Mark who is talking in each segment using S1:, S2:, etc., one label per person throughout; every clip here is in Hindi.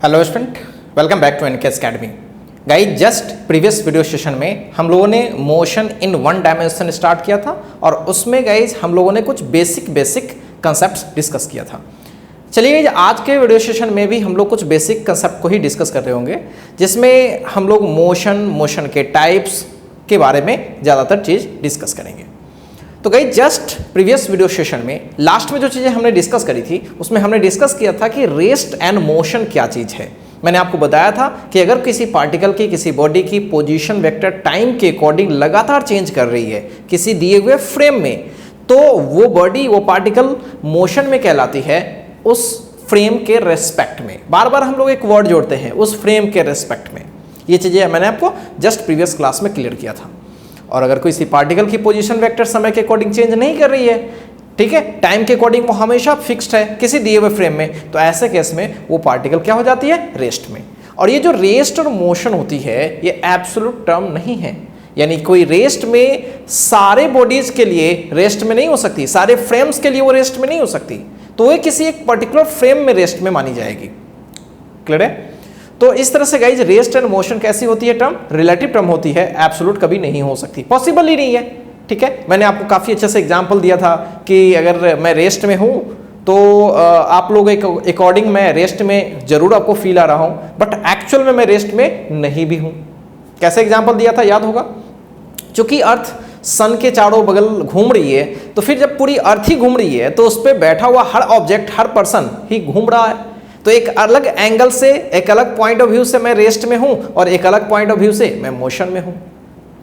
S1: Hello student, welcome back to NKS academy. Guys, just previous video session में हम लोगों ने motion in one dimension start किया था और उसमें गाइस हम लोगों ने कुछ बेसिक कंसेप्ट्स डिस्कस किया था। चलिए आज के वीडियो सेशन में भी हम लोग कुछ बेसिक कंसेप्ट को ही डिस्कस कर रहे होंगे, जिसमें हम लोग मोशन के टाइप्स के बारे में ज़्यादातर चीज़ डिस्कस करेंगे। तो guys, just previous video session में लास्ट में जो चीज़ें हमने डिस्कस करी थी उसमें हमने डिस्कस किया था कि रेस्ट एंड मोशन क्या चीज़ है। मैंने आपको बताया था कि अगर किसी पार्टिकल की, किसी बॉडी की पोजीशन वेक्टर टाइम के अकॉर्डिंग लगातार चेंज कर रही है किसी दिए हुए फ्रेम में, तो वो बॉडी, वो पार्टिकल मोशन में कहलाती है उस फ्रेम के रेस्पेक्ट में। बार बार हम लोग एक वर्ड जोड़ते हैं, उस फ्रेम के रेस्पेक्ट में। ये चीज़ें मैंने आपको जस्ट प्रीवियस क्लास में क्लियर किया था। और अगर किसी पार्टिकल की पोजीशन वेक्टर समय के अकॉर्डिंग चेंज नहीं कर रही है, ठीक है, टाइम के अकॉर्डिंग वो हमेशा फिक्स्ड है किसी दिए हुए फ्रेम में, तो ऐसे केस में वो पार्टिकल क्या हो जाती है, रेस्ट में। और ये जो रेस्ट और मोशन होती है ये एब्सोल्यूट टर्म नहीं है, यानी कोई रेस्ट में सारे बॉडीज के लिए रेस्ट में नहीं हो सकती, सारे फ्रेम्स के लिए वो रेस्ट में नहीं हो सकती, तो वो किसी एक पर्टिकुलर फ्रेम में रेस्ट में मानी जाएगी। क्लियर है? तो इस तरह से गाइज रेस्ट एंड मोशन कैसी होती है, टर्म रिलेटिव टर्म होती है, एब्सोल्यूट कभी नहीं हो सकती, पॉसिबल ही नहीं है। ठीक है, मैंने आपको काफी अच्छे से एग्जांपल दिया था कि अगर मैं रेस्ट में हूं तो आप लोग एक अकॉर्डिंग मैं रेस्ट में जरूर आपको फील आ रहा हूं, बट एक्चुअल में मैं रेस्ट में नहीं भी हूं। कैसे एग्जांपल दिया था, याद होगा? चूंकि अर्थ सन के चारों बगल घूम रही है, तो फिर जब पूरी अर्थ ही घूम रही है तो उस पर बैठा हुआ हर ऑब्जेक्ट, हर पर्सन ही घूम रहा है। तो एक अलग एंगल से, एक अलग पॉइंट ऑफ व्यू से मैं रेस्ट में हूं और एक अलग पॉइंट ऑफ व्यू से मैं मोशन में हूं।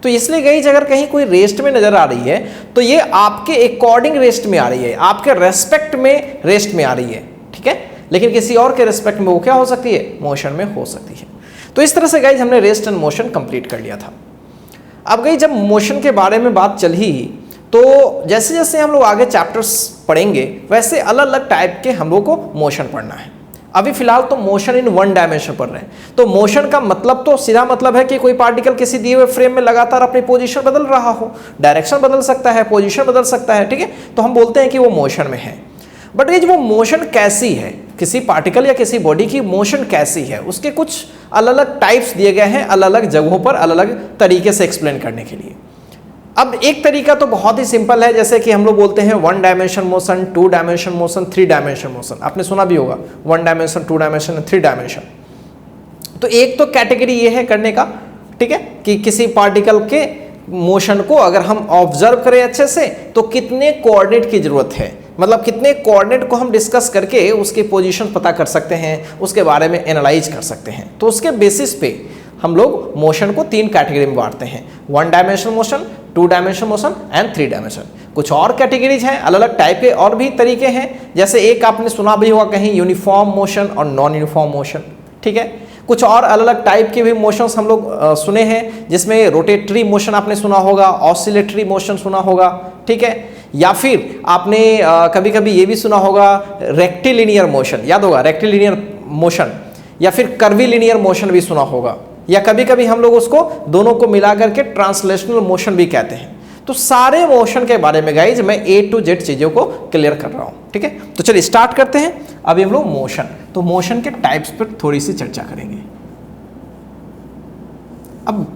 S1: तो इसलिए गाइस, अगर कहीं कोई रेस्ट में नजर आ रही है तो ये आपके अकॉर्डिंग रेस्ट में आ रही है, आपके रेस्पेक्ट में रेस्ट में आ रही है। ठीक है, लेकिन किसी और के रेस्पेक्ट में वो क्या हो सकती है, मोशन में हो सकती है। तो इस तरह से गाइस हमने रेस्ट एंड मोशन कंप्लीट कर लिया था। अब गाइस, जब मोशन के बारे में बात चल ही, तो जैसे जैसे हम लोग आगे चैप्टर्स पढ़ेंगे वैसे अलग अलग टाइप के हम लोग को मोशन पढ़ना है। अभी फिलहाल तो मोशन इन वन डायमेंशन पढ़ रहे हैं। तो मोशन का मतलब तो सीधा मतलब है कि कोई पार्टिकल किसी दिए हुए फ्रेम में लगातार अपनी पोजीशन बदल रहा हो, डायरेक्शन बदल सकता है, पोजीशन बदल सकता है। ठीक है, तो हम बोलते हैं कि वो मोशन में है। बट ये जो वो मोशन कैसी है, किसी पार्टिकल या किसी बॉडी की मोशन कैसी है, उसके कुछ अलग अलग टाइप्स दिए गए हैं अलग अलग जगहों पर अलग अलग तरीके से एक्सप्लेन करने के लिए। अब एक तरीका तो बहुत ही सिंपल है, जैसे कि हम लोग बोलते हैं one dimension motion, two dimension motion, three dimension motion. आपने सुना भी होगा one dimension, two dimension, three dimension. तो एक तो कैटेगरी ये है करने का, ठीक है, कि किसी पार्टिकल के मोशन को अगर हम ऑब्जर्व करें अच्छे से तो कितने कोऑर्डिनेट की जरूरत है, मतलब कितने कोऑर्डिनेट को हम डिस्कस करके उसकी पोजीशन पता कर सकते हैं, उसके बारे में एनालाइज कर सकते हैं। तो उसके बेसिस पे हम लोग मोशन को तीन कैटेगरी में बांटते हैं, one dimensional motion, two dimensional motion and three dimension. कुछ और कैटेगरीज हैं, अलग अलग टाइप के और भी तरीके हैं, जैसे एक आपने सुना भी होगा कहीं यूनिफॉर्म मोशन और नॉन यूनिफॉर्म मोशन। ठीक है, कुछ और अलग अलग टाइप के भी मोशंस हम लोग सुने हैं, जिसमें रोटेटरी मोशन आपने सुना होगा, ऑसिलेटरी मोशन सुना होगा। ठीक है, या फिर आपने कभी कभी ये भी सुना होगा रेक्टिलिनियर मोशन, याद होगा रेक्टिलिनियर मोशन, या फिर कर्विलिनियर मोशन भी सुना होगा, या कभी कभी हम लोग उसको दोनों को मिला करके ट्रांसलेशनल मोशन भी कहते हैं। तो सारे मोशन के बारे में गाइज मैं A to Z चीजों को क्लियर कर रहा हूं। ठीक है, तो चलिए स्टार्ट करते हैं। अभी हम लोग मोशन, तो मोशन के टाइप्स पर थोड़ी सी चर्चा करेंगे। अब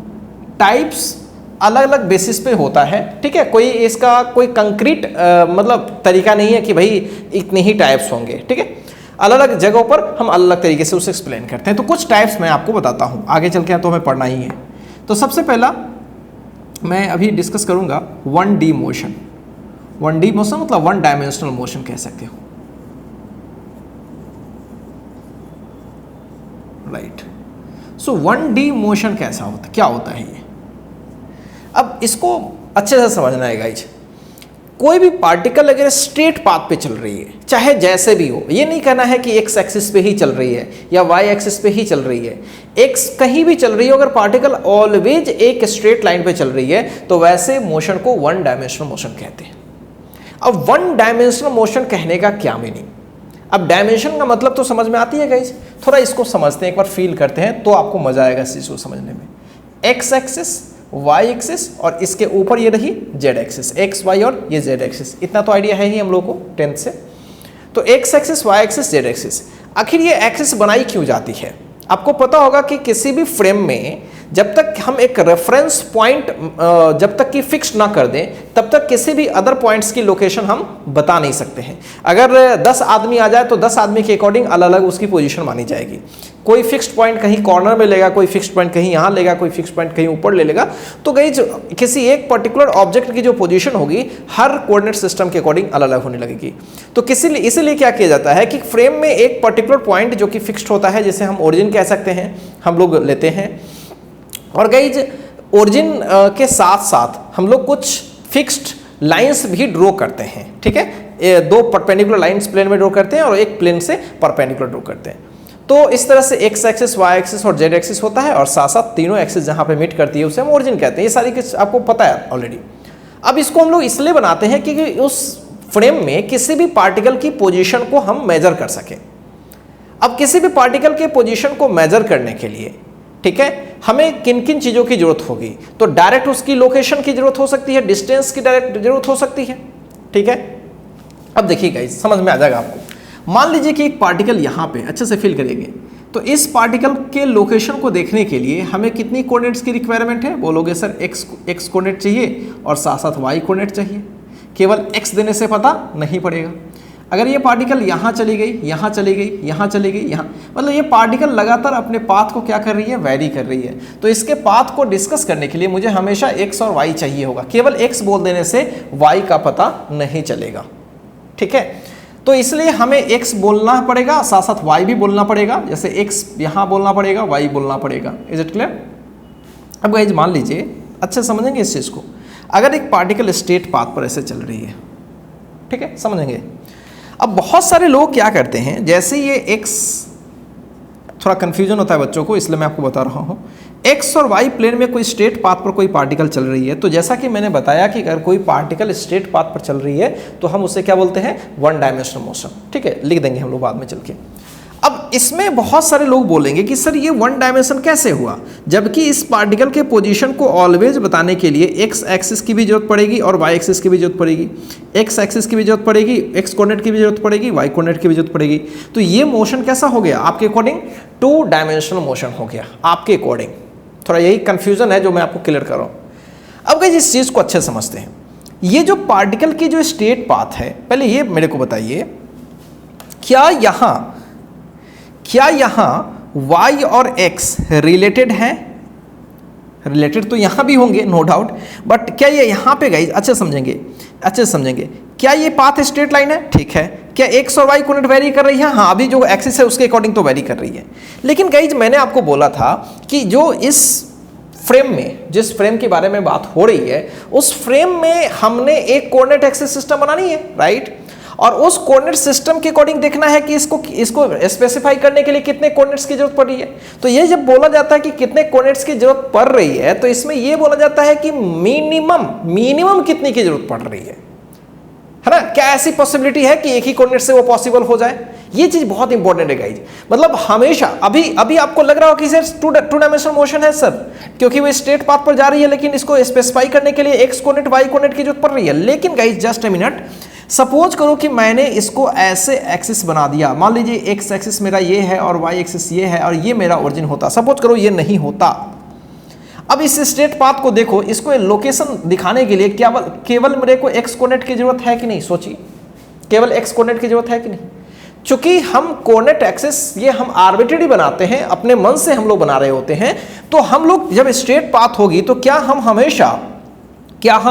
S1: टाइप्स अलग अलग बेसिस पे होता है। ठीक है, कोई इसका कोई कंक्रीट मतलब तरीका नहीं है कि भाई इतने ही टाइप्स होंगे। ठीक है, अलग अलग जगहों पर हम अलग अलग तरीके से उसे एक्सप्लेन करते हैं। तो कुछ टाइप्स मैं आपको बताता हूं, आगे चल के तो हमें पढ़ना ही है। तो सबसे पहला मैं अभी डिस्कस करूंगा 1D मोशन। 1D मोशन मतलब वन डायमेंशनल मोशन कह सकते हो, राइट। सो 1D मोशन कैसा होता, क्या होता है ये? अब इसको अच्छे से समझना है गाइज। कोई भी पार्टिकल अगर स्ट्रेट पाथ पे चल रही है, चाहे जैसे भी हो, ये नहीं कहना है कि एक्स एक्सिस पे ही चल रही है या वाई एक्सिस पे ही चल रही है, एक्स कहीं भी चल रही है, अगर पार्टिकल ऑलवेज एक स्ट्रेट लाइन पे चल रही है तो वैसे मोशन को वन डायमेंशनल मोशन कहते हैं। अब वन डायमेंशनल मोशन कहने का क्या मीनिंग? अब डायमेंशन का मतलब तो समझ में आती है गाइज, थोड़ा इसको समझते हैं, एक बार फील करते हैं तो आपको मजा आएगा इस चीज को समझने में। एक्स एक्सिस, वाई एक्सिस और इसके ऊपर ये रही जेड एक्सिस, एक्स वाई और ये जेड एक्सिस। इतना तो आइडिया है ही हम लोग को 10th से। तो X axis, Y axis, Z axis. आखिर ये एक्सिस बनाई क्यों जाती है? आपको पता होगा कि किसी भी फ्रेम में जब तक हम एक रेफरेंस पॉइंट जब तक कि फिक्स ना कर दें तब तक किसी भी अदर पॉइंट्स की लोकेशन हम बता नहीं सकते हैं। अगर 10 आदमी आ जाए तो 10 आदमी के अकॉर्डिंग अलग अलग उसकी पोजीशन मानी जाएगी। कोई फिक्स्ड पॉइंट कहीं कॉर्नर में लेगा, कोई फिक्स्ड पॉइंट कहीं यहाँ लेगा, कोई फिक्स्ड पॉइंट कहीं ऊपर ले लेगा। तो गाइस किसी एक पर्टिकुलर ऑब्जेक्ट की जो पोजीशन होगी हर कोऑर्डिनेट सिस्टम के अकॉर्डिंग अलग अलग होने लगेगी। तो इसीलिए क्या किया जाता है कि फ्रेम में एक पर्टिकुलर पॉइंट जो कि फिक्स्ड होता है, जिसे हम ओरिजिन कह सकते हैं, हम लोग लेते हैं। और गाइज ओरिजिन के साथ साथ हम लोग कुछ फिक्स्ड लाइंस भी ड्रॉ करते हैं, ठीक है। 2 परपेंडिकुलर लाइंस प्लेन में ड्रॉ करते हैं और एक प्लेन से परपेंडिकुलर ड्रॉ करते हैं। तो इस तरह से एक्स एक्सिस, वाई एक्सिस और जेड एक्सिस होता है और साथ साथ तीनों एक्सिस जहां पे मीट करती है उसे हम ओरिजिन कहते हैं। ये सारी कुछ आपको पता है ऑलरेडी। अब इसको हम लोग इसलिए बनाते हैं कि उस फ्रेम में किसी भी पार्टिकल की पोजीशन को हम मेजर कर सकें। अब किसी भी पार्टिकल के पोजीशन को मेजर करने के लिए, ठीक है, हमें किन किन चीजों की जरूरत होगी? तो डायरेक्ट उसकी लोकेशन की जरूरत हो सकती है, डिस्टेंस की डायरेक्ट जरूरत हो सकती है, ठीक है। अब देखिए गाइस, समझ में आ जाएगा आपको। मान लीजिए कि एक पार्टिकल यहाँ पे अच्छे से फील करेंगे, तो इस पार्टिकल के लोकेशन को देखने के लिए हमें कितनी कोऑर्डिनेट्स की रिक्वायरमेंट है? बोलोगे सर एक्स कोऑर्डिनेट चाहिए और साथ साथ वाई कोऑर्डिनेट चाहिए। केवल एक्स देने से पता नहीं पड़ेगा। अगर ये पार्टिकल यहाँ चली गई, यहाँ चली गई, यहाँ चली गई, यहाँ, मतलब ये पार्टिकल लगातार अपने पाथ को क्या कर रही है? वैरी कर रही है। तो इसके पाथ को डिस्कस करने के लिए मुझे हमेशा एक्स और वाई चाहिए होगा। केवल एक्स बोल देने से वाई का पता नहीं चलेगा, ठीक है। तो इसलिए हमें एक्स बोलना पड़ेगा, साथ साथ वाई भी बोलना पड़ेगा। जैसे एक्स यहाँ बोलना पड़ेगा, वाई बोलना पड़ेगा। Is it clear? अब गाइस मान लीजिए, अच्छे समझेंगे इस चीज़ को। अगर एक पार्टिकल स्ट्रेट पाथ पर ऐसे चल रही है, ठीक है, समझेंगे। अब बहुत सारे लोग क्या करते हैं, जैसे ये x, थोड़ा कन्फ्यूजन होता है बच्चों को, इसलिए मैं आपको बता रहा हूँ। x और y प्लेन में कोई स्ट्रेट पाथ पर कोई पार्टिकल चल रही है, तो जैसा कि मैंने बताया कि अगर कोई पार्टिकल स्ट्रेट पाथ पर चल रही है तो हम उसे क्या बोलते हैं? 1 डायमेंशनल मोशन, ठीक है, लिख देंगे हम लोग बाद में चल के। अब इसमें बहुत सारे लोग बोलेंगे कि सर ये 1 डायमेंशन कैसे हुआ, जबकि इस पार्टिकल के पोजीशन को ऑलवेज बताने के लिए एक्स एक्सिस की भी जरूरत पड़ेगी और वाई एक्सिस की भी जरूरत पड़ेगी, एक्स एक्सिस की भी जरूरत पड़ेगी, एक्स कोऑर्डिनेट की भी जरूरत पड़ेगी, वाई कोऑर्डिनेट की भी जरूरत पड़ेगी। तो ये मोशन कैसा हो गया आपके अकॉर्डिंग? 2 डायमेंशनल मोशन हो गया आपके अकॉर्डिंग। थोड़ा यही कंफ्यूजन है जो मैं आपको क्लियर कर रहा हूँ। अब गाइस इस चीज़ को अच्छे समझते हैं। ये जो पार्टिकल की जो स्ट्रेट पाथ है, पहले ये मेरे को बताइए, क्या यहाँ y और x रिलेटेड हैं? रिलेटेड तो यहाँ भी होंगे नो डाउट, बट क्या ये यहाँ पे गाइस अच्छे समझेंगे, क्या ये पाथ स्ट्रेट लाइन है? ठीक है। क्या x और y कोऑर्डिनेट वेरी कर रही है? हाँ, अभी जो एक्सिस है उसके अकॉर्डिंग तो वेरी कर रही है। लेकिन गाइस मैंने आपको बोला था कि जो इस फ्रेम में, जिस फ्रेम के बारे में बात हो रही है, उस फ्रेम में हमने एक कोऑर्डिनेट एक्सिस सिस्टम बनानी है, राइट। और उस कोऑर्डिनेट सिस्टम के अकॉर्डिंग देखना है कि इसको स्पेसिफाई करने के लिए कितने कोऑर्डिनेट्स की जरूरत पड़ रही है। तो ये जब बोला जाता है कि कितने कोऑर्डिनेट्स की जरूरत पड़ रही है, तो इसमें ये बोला जाता है कि मिनिमम कितनी की जरूरत पड़ रही है ना। क्या ऐसी पॉसिबिलिटी है कि एक ही कोऑर्डिनेट से वो पॉसिबल हो जाए? ये चीज बहुत इंपॉर्टेंट है गाइज। मतलब हमेशा अभी आपको लग रहा हो कि सर 2 डायमेंशनल मोशन है सर, क्योंकि वो स्ट्रेट पाथ पर जा रही है, लेकिन इसको स्पेसिफाई करने के लिए एक्स कोऑर्डिनेट वाई कोऑर्डिनेट की जरूरत पड़ रही है। लेकिन guys just a minute, suppose करो कि मैंने इसको ऐसे एक्सिस बना दिया। मान लीजिए एक्स एक्सिस मेरा ये है और वाई एक्सिस ये है और ये मेरा ओरिजिन होता। सपोज करो ये नहीं होता। अब इस स्ट्रेट पाथ को देखो, इसको लोकेशन दिखाने के लिए केवल मेरे को एक्स कोऑर्डिनेट की जरूरत है कि नहीं? सोचिए, केवल एक्स कोऑर्डिनेट की जरूरत है कि नहीं? चूंकि हम कोऑर्डिनेट एक्सिस ये हम आर्बिट्रेरी बनाते हैं, अपने मन से हम लोग बना रहे होते हैं। तो हम लोग जब स्ट्रेट पाथ होगी तो क्या हम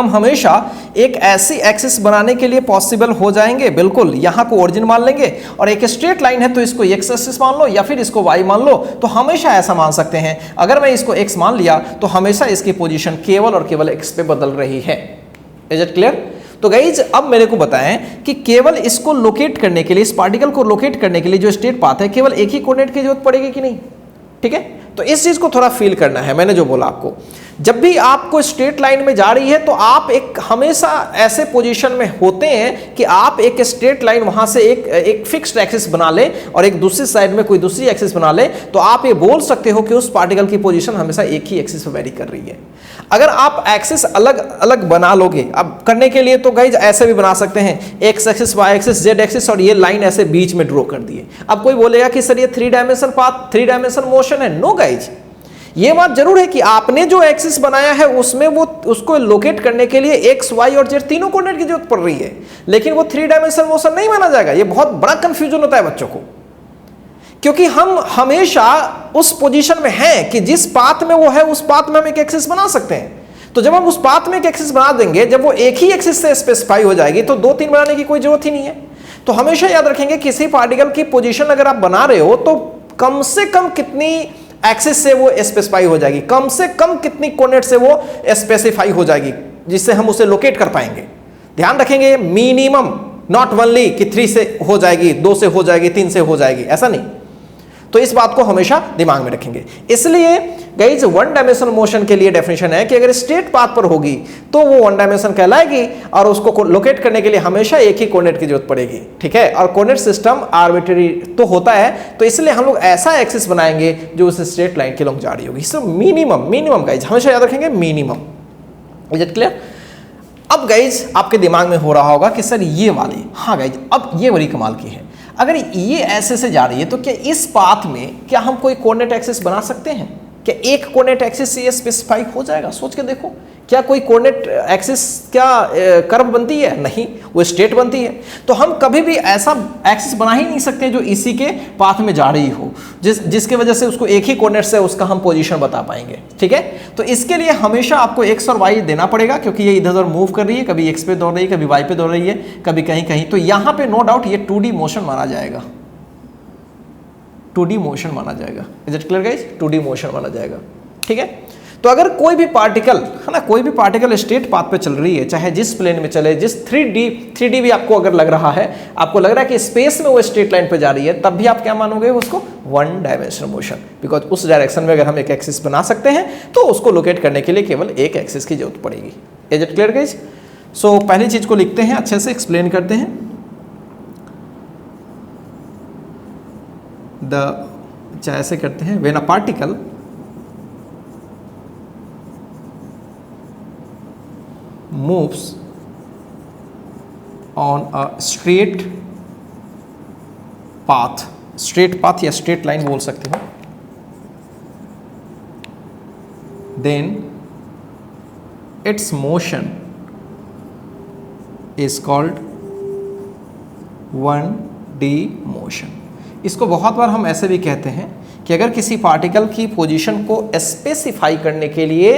S1: हमेशा एक ऐसी एक्सिस बनाने के लिए पॉसिबल हो जाएंगे? बिल्कुल। यहाँ को ओरिजिन मान लेंगे और एक स्ट्रेट लाइन है तो इसको एक्स एक्सिस मान लो या फिर इसको वाई मान लो, तो हमेशा ऐसा मान सकते हैं। अगर मैं इसको एक्स मान लिया तो हमेशा इसकी पोजीशन केवल और केवल एक्स पे बदल रही है। Is it clear? तो गाइज अब मेरे को बताएं कि केवल इसको लोकेट करने के लिए, इस पार्टिकल को लोकेट करने के लिए जो स्ट्रेट पाथ है, केवल एक ही कोऑर्डिनेट की जरूरत पड़ेगी कि नहीं? ठीक है, तो इस चीज को थोड़ा फील करना है। मैंने जो बोला आपको, जब भी आपको स्ट्रेट लाइन में जा रही है तो आप एक हमेशा ऐसे पोजीशन में होते हैं कि आप एक स्ट्रेट लाइन वहां से एक फिक्स्ड एक्सिस बना ले और एक दूसरी साइड में कोई दूसरी एक्सिस बना ले, तो आप ये बोल सकते हो कि उस पार्टिकल की पोजीशन हमेशा एक ही एक्सिस पर वेरी कर रही है। अगर आप एक्सिस अलग अलग बना लोगे, अब करने के लिए तो गाइज ऐसे भी बना सकते हैं, X axis, Y axis, Z axis, और ये लाइन ऐसे बीच में ड्रॉ कर दिए। अब कोई बोलेगा कि सर ये 3 डायमेंशन पाथ, 3 डायमेंशन मोशन है। नो गाइज, ये बात जरूर है कि आपने जो एक्सिस बनाया है उसमें वो उसको लोकेट करने के लिए एक्स, वाई और जेड तीनों कोऑर्डिनेट की जरूरत पड़ रही है, लेकिन वो 3 डायमेंशन मोशन नहीं माना जाएगा। ये बहुत बड़ा कंफ्यूजन होता है बच्चों को, क्योंकि हम हमेशा उस पोजीशन में हैं कि जिस पाथ में वो है उस पाथ में हम एक एक्सिस बना सकते हैं। तो जब हम उस पाथ में एक एक्सिस बना देंगे, जब वो एक ही एक्सिस से स्पेसिफाई हो जाएगी, तो 2-3 बनाने की कोई जरूरत ही नहीं है। तो हमेशा याद रखेंगे किसी पार्टिकल की पोजीशन अगर आप बना रहे हो तो कम से कम कितनी एक्सिस से वो स्पेसिफाई हो जाएगी, कम से कम कितनी कोऑर्डिनेट से वो स्पेसिफाई हो जाएगी, जिससे हम उसे लोकेट कर पाएंगे। ध्यान रखेंगे मिनिमम, नॉट ओनली कि 3 से हो जाएगी, 2 से हो जाएगी, 3 से हो जाएगी, ऐसा नहीं। तो इस बात को हमेशा दिमाग में रखेंगे। इसलिए गाइज 1 डायमेंशनल मोशन के लिए डेफिनेशन है कि अगर स्ट्रेट पाथ पर होगी तो वो 1 डायमेंशन कहलाएगी, और उसको लोकेट करने के लिए हमेशा एक ही कोऑर्डिनेट की जरूरत पड़ेगी, ठीक है। और कोऑर्डिनेट सिस्टम आर्बिट्रेरी तो होता है, तो इसलिए हम लोग ऐसा एक्सिस बनाएंगे जो उस स्ट्रेट लाइन के लॉन्ग जा रही होगी। सो मिनिमम गाइज हमेशा याद रखेंगे, मिनिमम। Is it clear? अब गाइज आपके दिमाग में हो रहा होगा कि सर ये वाली, हाँ गाइज अब ये बड़ी कमाल की है, अगर ये ऐसे से जा रही है तो क्या इस पाथ में क्या हम कोई कोऑर्डिनेट एक्सिस बना सकते हैं? क्या एक कोऑर्डिनेट एक्सिस से ये स्पेसिफाई हो जाएगा? सोच के देखो, क्या कोई कोऑर्डिनेट एक्सिस क्या कर्व बनती है? नहीं, वो स्ट्रेट बनती है। तो हम कभी भी ऐसा एक्सिस बना ही नहीं सकते जो इसी के पाथ में जा रही हो, जिसके वजह से उसको एक ही कोऑर्डिनेट से उसका हम पोजीशन बता पाएंगे, ठीक है। तो इसके लिए हमेशा आपको एक्स और वाई देना पड़ेगा, क्योंकि ये इधर उधर मूव कर रही है, कभी एक्स पे दौड़ रही है, कभी वाई पे दौड़ रही है, कभी कहीं कहीं। तो यहाँ पे नो डाउट ये 2D मोशन माना जाएगा, 2D मोशन माना जाएगा। Is it clear guys? 2D motion माना जाएगा, ठीक है। तो अगर कोई भी पार्टिकल है ना, कोई भी पार्टिकल स्ट्रेट पाथ पे चल रही है, चाहे जिस प्लेन में चले, जिस 3D भी आपको अगर लग रहा है, आपको लग रहा है कि स्पेस में वो स्ट्रेट लाइन पे जा रही है, तब भी आप क्या मानोगे उसको? 1 डायमेंशनल मोशन। बिकॉज उस डायरेक्शन में अगर हम एक एक्सिस बना सकते हैं तो उसको लोकेट करने के लिए केवल एक एक्सिस की जरूरत पड़ेगी। Is it clear guys? So पहली चीज को लिखते हैं, अच्छे से एक्सप्लेन करते हैं। ऐसे करते हैं, when a particle moves on a straight path या straight line बोल सकते हो, then its motion is called 1D motion। इसको बहुत बार हम ऐसे भी कहते हैं कि अगर किसी पार्टिकल की पोजीशन को स्पेसिफाई करने के लिए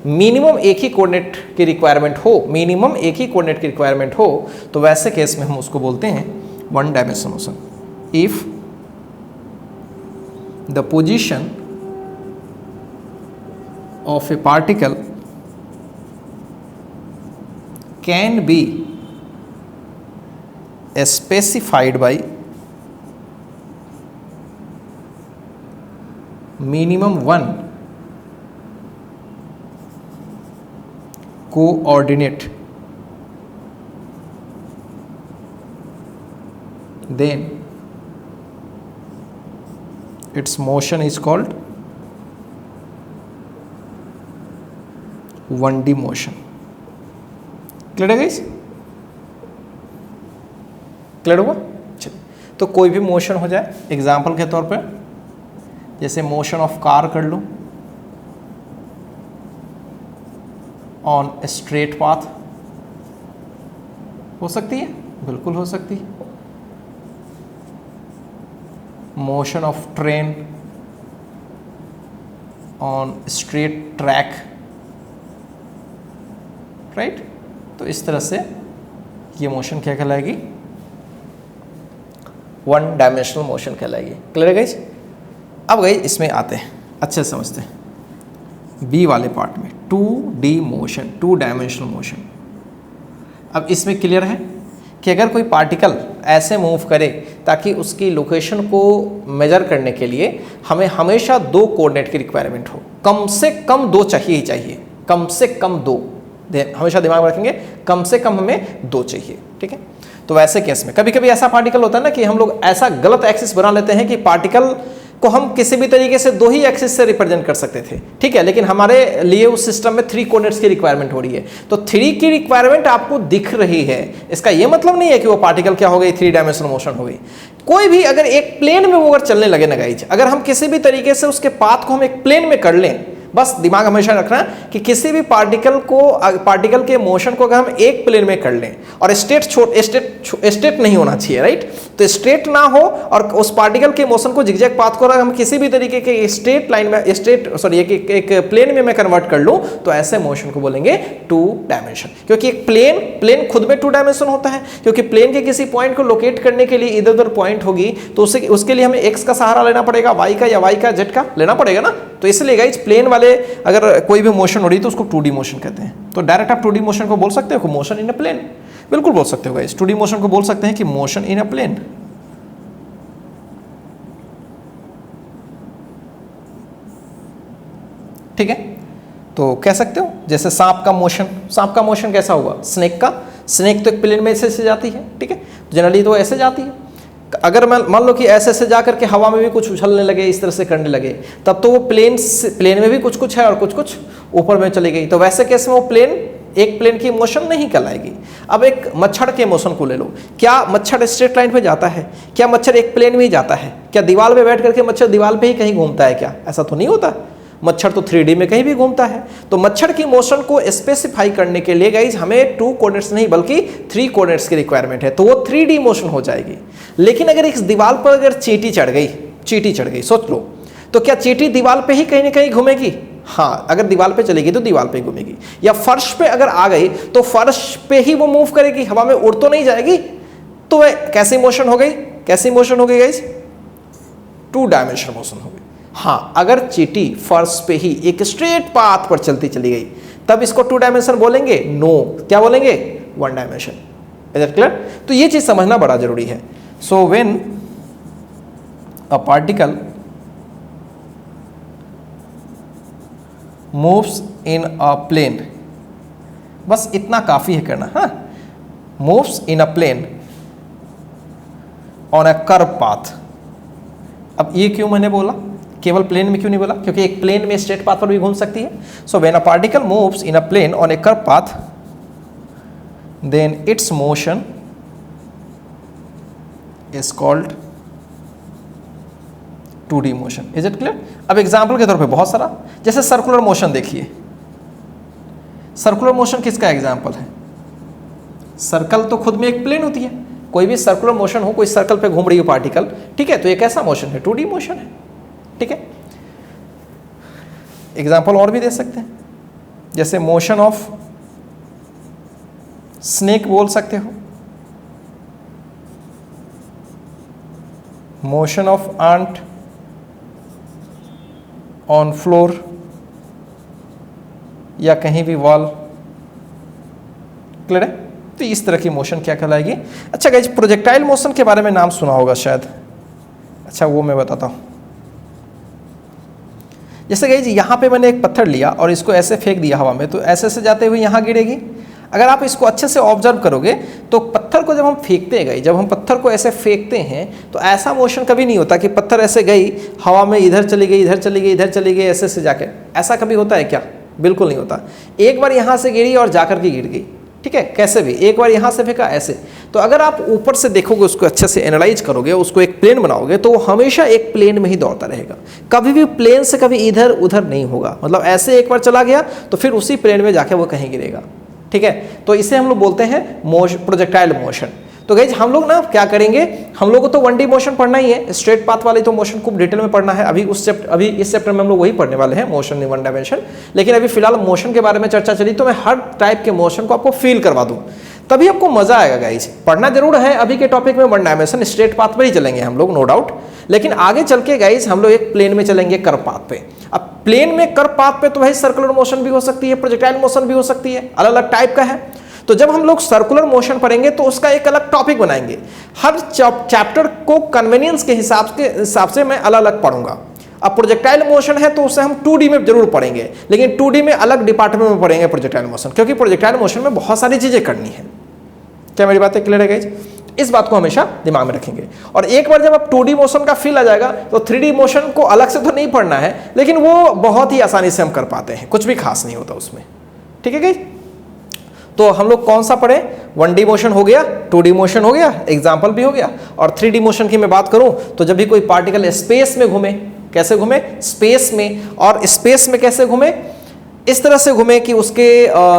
S1: मिनिमम एक ही कोऑर्डिनेट की रिक्वायरमेंट हो, मिनिमम एक ही कोऑर्डिनेट की रिक्वायरमेंट हो, तो वैसे केस में हम उसको बोलते हैं 1 dimensional motion. If the position of A particle can be specified by minimum 1 coordinate, then its motion is called 1D motion। Clear है गाइस? क्लियर हुआ? चलिए, तो कोई भी मोशन हो जाए, एग्जाम्पल के तौर पर जैसे मोशन ऑफ कार कर लो ऑन स्ट्रेट पाथ, हो सकती है, बिल्कुल हो सकती है। Motion of train on straight track, right. तो इस तरह से ये मोशन क्या कहलाएगी? 1 डायमेंशनल मोशन कहलाएगी। क्लियर है गाइस? अब गई इसमें आते हैं, अच्छे से समझते हैं बी वाले पार्ट में, 2D मोशन, 2 डायमेंशनल मोशन। अब इसमें क्लियर है कि अगर कोई पार्टिकल ऐसे मूव करे ताकि उसकी लोकेशन को मेजर करने के लिए हमें हमेशा 2 कोऑर्डिनेट की रिक्वायरमेंट हो, कम से कम 2 चाहिए ही चाहिए। कम से कम 2, हमेशा दिमाग में रखेंगे, कम से कम हमें 2 चाहिए, ठीक है। तो वैसे केस में कभी कभी ऐसा पार्टिकल होता है ना कि हम लोग ऐसा गलत एक्सिस बना लेते हैं कि पार्टिकल को हम किसी भी तरीके से 2 ही एक्सिस से रिप्रेजेंट कर सकते थे, ठीक है, लेकिन हमारे लिए उस सिस्टम में 3 कोऑर्डिनेट्स की रिक्वायरमेंट हो रही है। तो 3 की रिक्वायरमेंट आपको दिख रही है, इसका यह मतलब नहीं है कि वो पार्टिकल क्या हो गई, 3 डायमेंशनल मोशन हो गई। कोई भी अगर एक प्लेन में वो अगर चलने लगे ना गाइज, अगर हम किसी भी तरीके से उसके पाथ को हम एक प्लेन में कर लें, बस दिमाग हमेशा रखना कि किसी भी पार्टिकल के मोशन को अगर हम एक प्लेन में कर लें और स्ट्रेट नहीं होना चाहिए, राइट, तो स्ट्रेट ना हो और उस पार्टिकल के मोशन को जिगजैग पाथ को अगर हम किसी भी तरीके के स्ट्रेट लाइन में एक प्लेन में मैं कन्वर्ट कर लूं, तो ऐसे मोशन को बोलेंगे 2 डायमेंशन। क्योंकि एक प्लेन खुद में 2 डायमेंशन होता है, क्योंकि प्लेन के किसी पॉइंट को लोकेट करने के लिए इधर उधर पॉइंट होगी, तो उसके लिए हमें एक्स का सहारा लेना पड़ेगा, वाई का या वाई का जेड का लेना पड़ेगा ना। तो इसलिए गाइस प्लेन वाले अगर कोई भी मोशन हो रही तो उसको 2D मोशन कहते हैं। तो डायरेक्ट आप 2D मोशन को बोल सकते हो मोशन इन अ प्लेन, बिल्कुल बोल सकते हो गाइस। 2D मोशन को बोल सकते हैं कि मोशन इन अ प्लेन। ठीक है, तो कह सकते हो जैसे सांप का मोशन कैसा हुआ, स्नेक तो एक प्लेन में ऐसे जाती है, ठीक है, तो जनरली तो ऐसे जाती है। अगर मान लो कि ऐसे जा करके हवा में भी कुछ उछलने लगे, इस तरह से करने लगे, तब तो वो प्लेन में भी कुछ है और कुछ ऊपर में चली गई, तो वैसे केस में वो एक प्लेन की मोशन नहीं कहलाएगी। अब एक मच्छर के मोशन को ले लो, क्या मच्छर स्ट्रेट लाइन पे जाता है, क्या मच्छर एक प्लेन में ही जाता है, क्या दीवार पे बैठ करके मच्छर दीवार पे ही कहीं घूमता है, क्या ऐसा तो नहीं होता। मच्छर तो 3D में कहीं भी घूमता है। तो मच्छर की मोशन को स्पेसिफाई करने के लिए गाइज हमें 2 कोऑर्डिनेट्स नहीं बल्कि 3 कोऑर्डिनेट्स की रिक्वायरमेंट है, तो वो 3D मोशन हो जाएगी। लेकिन अगर इस दीवार पर अगर चींटी चढ़ गई, सोच लो, तो क्या चींटी दीवार पे ही कहीं ना कहीं घूमेगी? हाँ, अगर दीवार पे चलेगी तो दीवार पे घूमेगी, या फर्श पे अगर आ गई तो फर्श पे ही वो मूव करेगी, हवा में उड़ तो नहीं जाएगी। तो वह कैसी मोशन हो गई गाइज? 2 डायमेंशनल मोशन हो गई। हाँ, अगर चींटी फर्श पे ही एक स्ट्रेट पाथ पर चलती चली गई, तब इसको 2 डायमेंशन बोलेंगे? नो, क्या बोलेंगे? 1 डायमेंशन। Is it clear? तो ये चीज समझना बड़ा जरूरी है। So when a particle moves in a plane, बस इतना काफी है करना। हाँ, moves in a plane on a curve path. अब ये क्यों मैंने बोला, केवल प्लेन में क्यों नहीं बोला? क्योंकि एक प्लेन में स्ट्रेट पाथ पर भी घूम सकती है। So when a particle moves in a plane on a curve path, then its motion is called 2D मोशन। Is it clear? अब एग्जाम्पल के तौर पे बहुत सारा, जैसे सर्कुलर मोशन देखिए। सर्कुलर मोशन किसका एग्जाम्पल है? सर्कल तो खुद में एक प्लेन होती है, कोई भी सर्कुलर मोशन हो, कोई सर्कल पे घूम रही हो पार्टिकल, ठीक है, तो ये कैसा मोशन है? 2D मोशन है, ठीक है। एग्जाम्पल और भी दे सकते हैं, जैसे मोशन ऑफ स्नेक बोल सकते हो, motion of ant on floor या कहीं भी वॉल। क्लियर है? तो इस तरह की मोशन क्या कहलाएगी? अच्छा गाइस, प्रोजेक्टाइल मोशन के बारे में नाम सुना होगा शायद। अच्छा, वो मैं बताता हूं। जैसे गाइस यहां पे मैंने एक पत्थर लिया और इसको ऐसे फेंक दिया हवा में, तो ऐसे से जाते हुए यहां गिरेगी। अगर आप इसको अच्छे से ऑब्जर्व करोगे तो पत्थर को जब हम फेंकते हैं, जब हम पत्थर को ऐसे फेंकते हैं तो ऐसा मोशन कभी नहीं होता कि पत्थर ऐसे गई हवा में, इधर चली गई, इधर चली गई, इधर चली गई, ऐसे से जाके। ऐसा कभी होता है क्या? बिल्कुल नहीं होता। एक बार यहाँ से गिरी और जाकर के गिर गई, ठीक है, कैसे भी। एक बार यहाँ से फेंका, ऐसे। तो अगर आप ऊपर से देखोगे, उसको अच्छे से एनालाइज करोगे, उसको एक प्लेन बनाओगे, तो वो हमेशा एक प्लेन में ही दौड़ता रहेगा, कभी भी प्लेन से कभी इधर उधर नहीं होगा। मतलब ऐसे एक बार चला गया तो फिर उसी प्लेन में जाके वो कहीं गिरेगा, ठीक है। तो इसे हम लोग बोलते हैं प्रोजेक्टाइल मोशन। तो गाइज हम लोग ना क्या करेंगे, हम लोग को तो 1D मोशन पढ़ना ही है, स्ट्रेट पाथ वाली तो मोशन खूब डिटेल में पढ़ना है। अभी इस चैप्टर में हम लोग वही पढ़ने वाले हैं, मोशन इन 1 डायमेंशन। लेकिन अभी फिलहाल मोशन के बारे में चर्चा चली, तो मैं हर टाइप के मोशन को आपको फील करवा दूं, तभी आपको मजा आएगा गाइज। पढ़ना जरूर है, अभी के टॉपिक में 1 डायमेंशन स्ट्रेट पाथ पर ही चलेंगे हम लोग, नो डाउट। लेकिन आगे चल के गाइज हम लोग एक प्लेन में चलेंगे, कर्व पाथ पे। अब प्लेन में कर्व पाथ पे तो भाई सर्कुलर मोशन भी हो सकती है, प्रोजेक्टाइल मोशन भी हो सकती है, अलग अलग टाइप का है। तो जब हम लोग सर्कुलर मोशन पढ़ेंगे तो उसका एक अलग टॉपिक बनाएंगे। हर चैप्टर को कन्वीनियंस के हिसाब से मैं अलग अलग पढ़ूंगा। अब प्रोजेक्टाइल मोशन है तो उसे हम 2D में जरूर पढ़ेंगे, लेकिन 2D में अलग डिपार्टमेंट में पढ़ेंगे प्रोजेक्टाइल मोशन, क्योंकि प्रोजेक्टाइल मोशन में बहुत सारी चीजें करनी है। क्या मेरी बातें क्लियर है गाइस? इस बात को हमेशा दिमाग में रखेंगे। और एक बार जब आप 2D मोशन का फील आ जाएगा तो 3D मोशन को अलग से तो नहीं पढ़ना है, लेकिन वो बहुत ही आसानी से हम कर पाते हैं, कुछ भी खास नहीं होता उसमें। ठीक है गाइस? तो हम लोग कौन सा पढ़े? 1D मोशन हो गया, 2D मोशन हो गया, एग्जाम्पल भी हो गया। और 3D मोशन की मैं बात करूं तो जब भी कोई पार्टिकल स्पेस में घूमे, कैसे घूमे? स्पेस में। और स्पेस में कैसे घूमे? इस तरह से घूमे कि उसके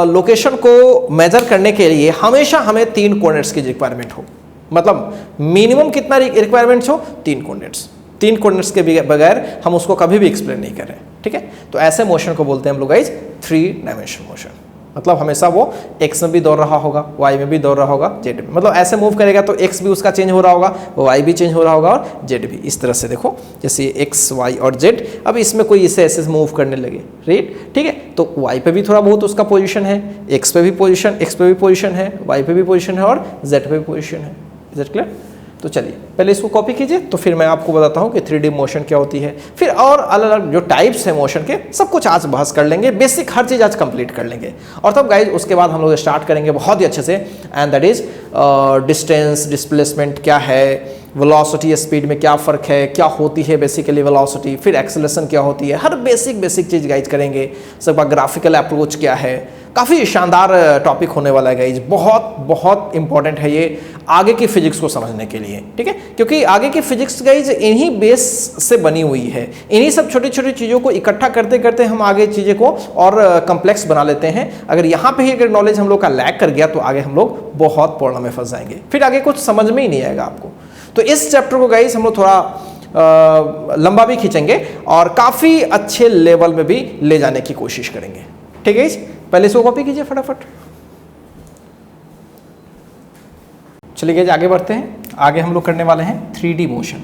S1: लोकेशन को मेजर करने के लिए हमेशा हमें 3 कोऑर्डिनेट्स की रिक्वायरमेंट हो। मतलब मिनिमम कितना रिक्वायरमेंट्स हो? 3 कोऑर्डिनेट्स। 3 कोऑर्डिनेट्स के बगैर हम उसको कभी भी एक्सप्लेन नहीं कर रहे। ठीक है? तो ऐसे मोशन को बोलते हैं हम लोग गाइस 3 डायमेंशन मोशन। मतलब हमेशा वो x में भी दौड़ रहा होगा, y में भी दौड़ रहा होगा, z में। मतलब ऐसे मूव करेगा तो x भी उसका चेंज हो रहा होगा, y भी चेंज हो रहा होगा और z भी। इस तरह से देखो, जैसे x, y और z, अब इसमें कोई इसे ऐसे मूव करने लगे, राइट? ठीक है? तो y पे भी थोड़ा बहुत उसका पोजीशन है, x पे भी पोजीशन है, y पे भी पोजीशन है और z पे भी पोजीशन है। Is it clear? तो चलिए पहले इसको कॉपी कीजिए, तो फिर मैं आपको बताता हूँ कि 3D मोशन क्या होती है। फिर और अलग अलग जो टाइप्स है मोशन के, सब कुछ आज बहस कर लेंगे, बेसिक हर चीज़ आज कंप्लीट कर लेंगे। और तब गाइज उसके बाद हम लोग स्टार्ट करेंगे बहुत ही अच्छे से, and that is distance, displacement क्या है, वेलोसिटी स्पीड में क्या फ़र्क है, क्या होती है बेसिकली वेलोसिटी, फिर एक्सेलरेशन क्या होती है, हर बेसिक चीज़ गाइज करेंगे। सब ग्राफिकल अप्रोच क्या है, काफ़ी शानदार टॉपिक होने वाला है गाइज। बहुत इंपॉर्टेंट है ये आगे की फिजिक्स को समझने के लिए। ठीक है? क्योंकि आगे की फिजिक्स गाइज इन्हीं बेस से बनी हुई है, इन्हीं सब छोटी छोटी चीज़ों को इकट्ठा करते करते हम आगे चीज़ें को और कम्प्लेक्स बना लेते हैं। अगर यहाँ पे ही अगर नॉलेज हम लोग का लैक कर गया तो आगे हम लोग बहुत प्रॉब्लम में फंस जाएंगे, फिर आगे कुछ समझ में ही नहीं आएगा आपको। तो इस चैप्टर को गाइज हम लोग थोड़ा लंबा भी खींचेंगे और काफ़ी अच्छे लेवल में भी ले जाने की कोशिश करेंगे। ठीक है? पहले इसको कॉपी कीजिए फटाफट। चलिए गाइस आगे बढ़ते हैं। आगे हम लोग करने वाले हैं 3D मोशन।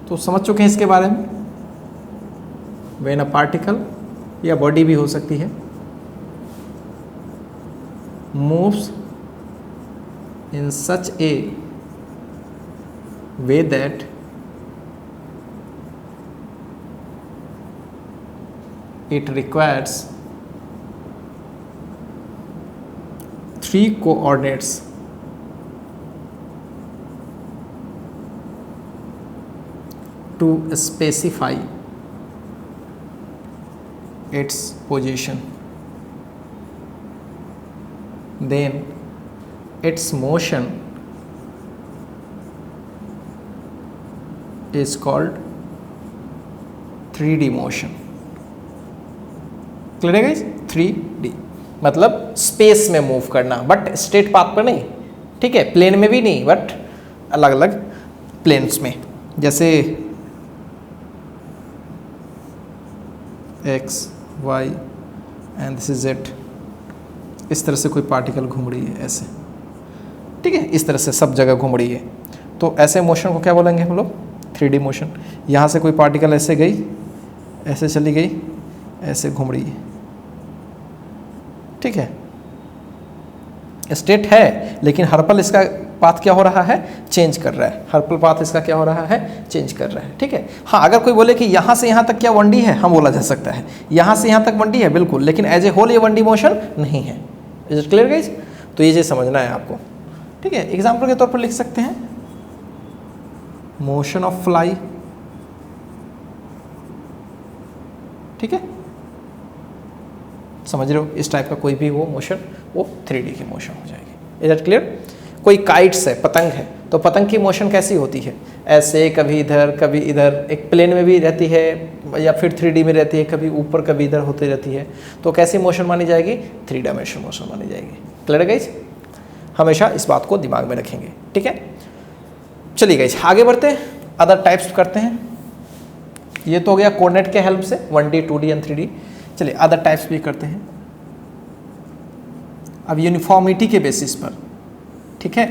S1: तो समझ चुके हैं इसके बारे में। व्हेन अ पार्टिकल या बॉडी भी हो सकती है moves in such A way that it requires 3 coordinates to specify its position, then its motion is called 3D motion। Clear है गाइस? 3D मतलब स्पेस में मूव करना, बट स्ट्रेट पाथ पर नहीं। ठीक है? प्लेन में भी नहीं, बट अलग अलग प्लेन्स में, जैसे x, y and this is z। इस तरह से कोई पार्टिकल घूम रही है ऐसे। ठीक है? इस तरह से सब जगह घूम रही है, तो ऐसे मोशन को क्या बोलेंगे हम लोग? 3D motion. यहाँ से कोई पार्टिकल ऐसे गई, ऐसे चली गई, ऐसे घूम रही है। ठीक है? स्ट्रेट है, लेकिन हर पल इसका पाथ क्या हो रहा है? चेंज कर रहा है। हर पल पाथ इसका क्या हो रहा है? चेंज कर रहा है। ठीक है? हाँ, अगर कोई बोले कि यहाँ से यहाँ तक क्या 1D है, हम बोला जा सकता है यहाँ से यहाँ तक 1D है, बिल्कुल, लेकिन एज ए होल ये 1D मोशन नहीं है। Is it clear guys? तो ये चीज़ समझना है आपको। ठीक है? एग्जाम्पल के तौर पर लिख सकते हैं मोशन ऑफ फ्लाई। ठीक है? समझ रहे हो? इस टाइप का कोई भी वो मोशन, वो 3D की मोशन हो जाएगी। Is that clear? कोई काइट्स है, पतंग है, तो पतंग की मोशन कैसी होती है? ऐसे, कभी इधर कभी इधर, एक प्लेन में भी रहती है या फिर 3D में रहती है, कभी ऊपर कभी इधर होती रहती है। तो कैसी मोशन मानी जाएगी? 3 डायमेंशन मोशन मानी जाएगी। Clear guys? हमेशा इस बात को दिमाग में रखेंगे। ठीक है? चलिए गाइस आगे बढ़ते हैं, अदर टाइप्स करते हैं। ये तो हो गया कोऑर्डिनेट के हेल्प से 1D, 2D एंड 3D। चलिए अदर टाइप्स भी करते हैं। अब यूनिफॉर्मिटी के बेसिस पर, ठीक है,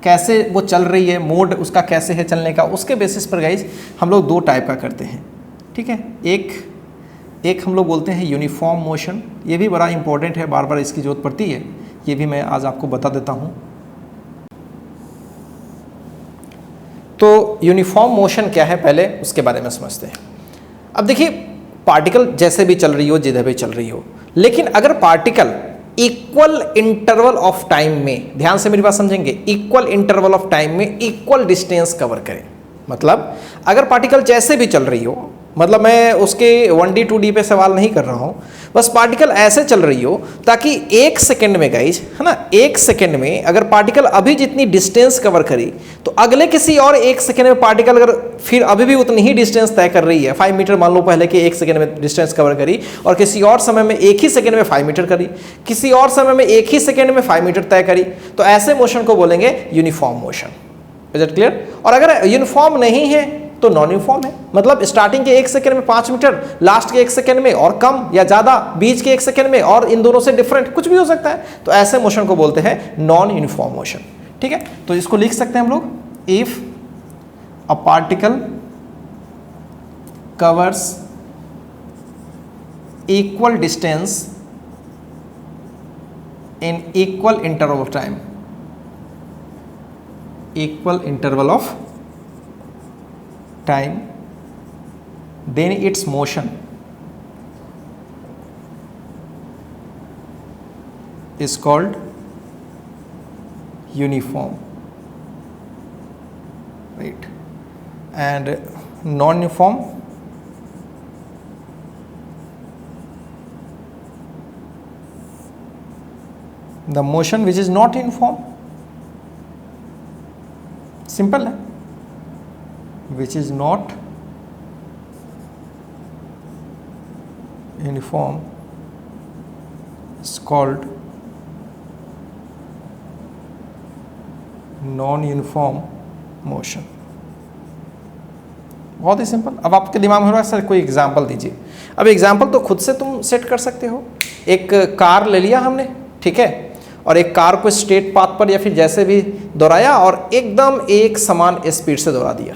S1: कैसे वो चल रही है, मोड उसका कैसे है चलने का, उसके बेसिस पर गाइज हम लोग 2 टाइप का करते हैं। ठीक है? एक हम लोग बोलते हैं यूनिफॉर्म मोशन। ये भी बड़ा इंपॉर्टेंट है, बार बार इसकी जरूरत पड़ती है, ये भी मैं आज आपको बता देता हूँ। तो यूनिफॉर्म मोशन क्या है पहले उसके बारे में समझते हैं। अब देखिए पार्टिकल जैसे भी चल रही हो, जिधर भी चल रही हो, लेकिन अगर particle equal interval of time में, ध्यान से मेरी बात समझेंगे, इक्वल इंटरवल ऑफ टाइम में इक्वल डिस्टेंस कवर करे, मतलब अगर पार्टिकल जैसे भी चल रही हो, मतलब मैं उसके 1D 2D पे सवाल नहीं कर रहा हूँ, बस पार्टिकल ऐसे चल रही हो ताकि एक सेकेंड में गाइज, है ना, एक सेकेंड में अगर पार्टिकल अभी जितनी डिस्टेंस कवर करी तो अगले किसी और एक सेकेंड में पार्टिकल अगर फिर अभी भी उतनी ही डिस्टेंस तय कर रही है, 5 मीटर मान लो पहले कि एक सेकेंड में डिस्टेंस कवर करी, और किसी और समय में एक ही सेकेंड में 5 मीटर करी, किसी और समय में एक ही सेकेंड में 5 मीटर तय करी, तो ऐसे मोशन को बोलेंगे uniform motion. Is it clear? और अगर यूनिफॉर्म नहीं है तो नॉन यूनिफॉर्म है, मतलब स्टार्टिंग के एक सेकंड में 5 मीटर, लास्ट के एक सेकंड में और कम या ज्यादा, बीच के एक सेकंड में और इन दोनों से डिफरेंट कुछ भी हो सकता है, तो ऐसे मोशन को बोलते हैं नॉन यूनिफॉर्म मोशन। ठीक है, तो इसको लिख सकते हैं हम लोग, if a particle covers equal distance in equal interval of time, equal interval of time, then its motion is called uniform, right? And non-uniform the motion which is not uniform, simple है, which is not uniform is called non-uniform motion। बहुत ही सिंपल। अब आपके दिमाग में हो रहा है सर कोई एग्जाम्पल दीजिए। अब एग्जाम्पल तो खुद से तुम सेट कर सकते हो। एक कार ले लिया हमने, ठीक है, और एक कार को स्ट्रेट पाथ पर या फिर जैसे भी दौड़ाया और एकदम एक समान स्पीड से दौड़ा दिया,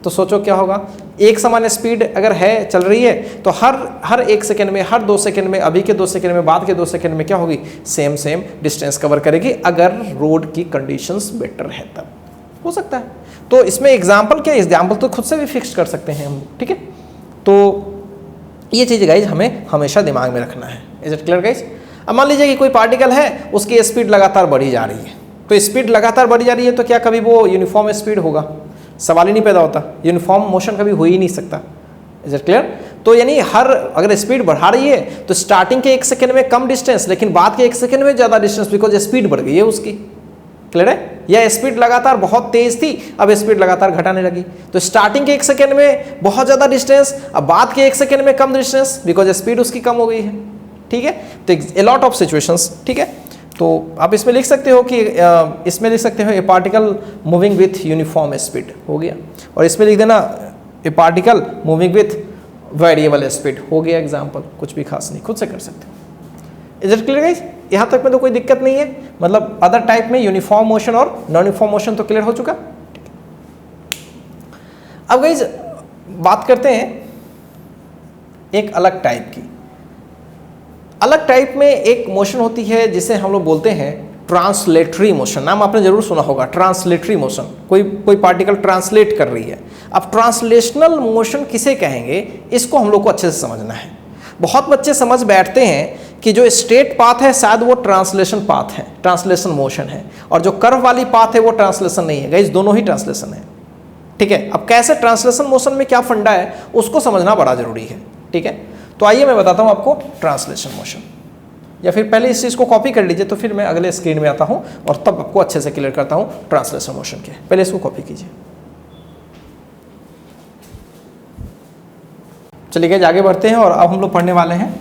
S1: तो सोचो क्या होगा। एक समान स्पीड अगर है, चल रही है, तो हर एक सेकंड में, हर 2 सेकंड में, अभी के 2 सेकंड में, बाद के 2 सेकंड में क्या होगी, सेम डिस्टेंस कवर करेगी, अगर रोड की कंडीशंस बेटर है तब हो सकता है। तो इसमें एग्जाम्पल क्या है, एग्जाम्पल तो खुद से भी फिक्स कर सकते हैं हम, ठीक है। तो ये चीज़ गाइज हमें हमेशा दिमाग में रखना है। Is it clear guys? अब मान लीजिए कि कोई पार्टिकल है, उसकी स्पीड लगातार बढ़ी जा रही है, तो स्पीड लगातार बढ़ी जा रही है, तो क्या कभी वो यूनिफॉर्म स्पीड होगा? सवाल ही नहीं पैदा होता, यूनिफॉर्म मोशन कभी हो ही नहीं सकता। Is it clear? तो यानी अगर स्पीड बढ़ा रही है तो स्टार्टिंग के 1 सेकंड में कम डिस्टेंस, लेकिन बाद के 1 सेकंड में ज़्यादा डिस्टेंस, बिकॉज स्पीड बढ़ गई है उसकी। क्लियर है? या स्पीड लगातार बहुत तेज थी, अब स्पीड लगातार घटाने लगी, तो स्टार्टिंग के 1 सेकंड में बहुत ज़्यादा डिस्टेंस, अब बाद के 1 सेकंड में कम डिस्टेंस, बिकॉज स्पीड उसकी कम हो गई है। ठीक है, तो ए लॉट ऑफ सिचुएशंस। ठीक है, तो आप इसमें लिख सकते हो कि इसमें लिख सकते हो ए particle moving with uniform speed, हो गया, और इसमें लिख देना ए particle moving with variable speed, हो गया एग्जाम्पल। कुछ भी खास नहीं, खुद से कर सकते हो। Is it clear guys? यहाँ तक में तो कोई दिक्कत नहीं है, मतलब अदर टाइप में यूनिफॉर्म मोशन और नॉन यूनिफॉर्म मोशन तो क्लियर हो चुका। अब गाइस बात करते हैं एक अलग टाइप की। अलग टाइप में एक मोशन होती है जिसे हम लोग बोलते हैं ट्रांसलेटरी मोशन। नाम आपने जरूर सुना होगा, ट्रांसलेटरी मोशन। कोई पार्टिकल ट्रांसलेट कर रही है। अब ट्रांसलेशनल मोशन किसे कहेंगे, इसको हम लोग को अच्छे से समझना है। बहुत बच्चे समझ बैठते हैं कि जो स्ट्रेट पाथ है शायद वो ट्रांसलेशन पाथ है, ट्रांसलेशन मोशन है, और जो कर्व वाली पाथ है वो ट्रांसलेशन नहीं है। गाइस दोनों ही ट्रांसलेशन है। ठीक है, अब कैसे ट्रांसलेशन मोशन में क्या फंडा है उसको समझना बड़ा जरूरी है। ठीक है, तो आइए मैं बताता हूं आपको ट्रांसलेशन मोशन, या फिर पहले इस चीज़ को कॉपी कर लीजिए, तो फिर मैं अगले स्क्रीन में आता हूं और तब आपको अच्छे से क्लियर करता हूं ट्रांसलेशन मोशन के। पहले इसको कॉपी कीजिए। चलिए गाइस आगे बढ़ते हैं और अब हम लोग पढ़ने वाले हैं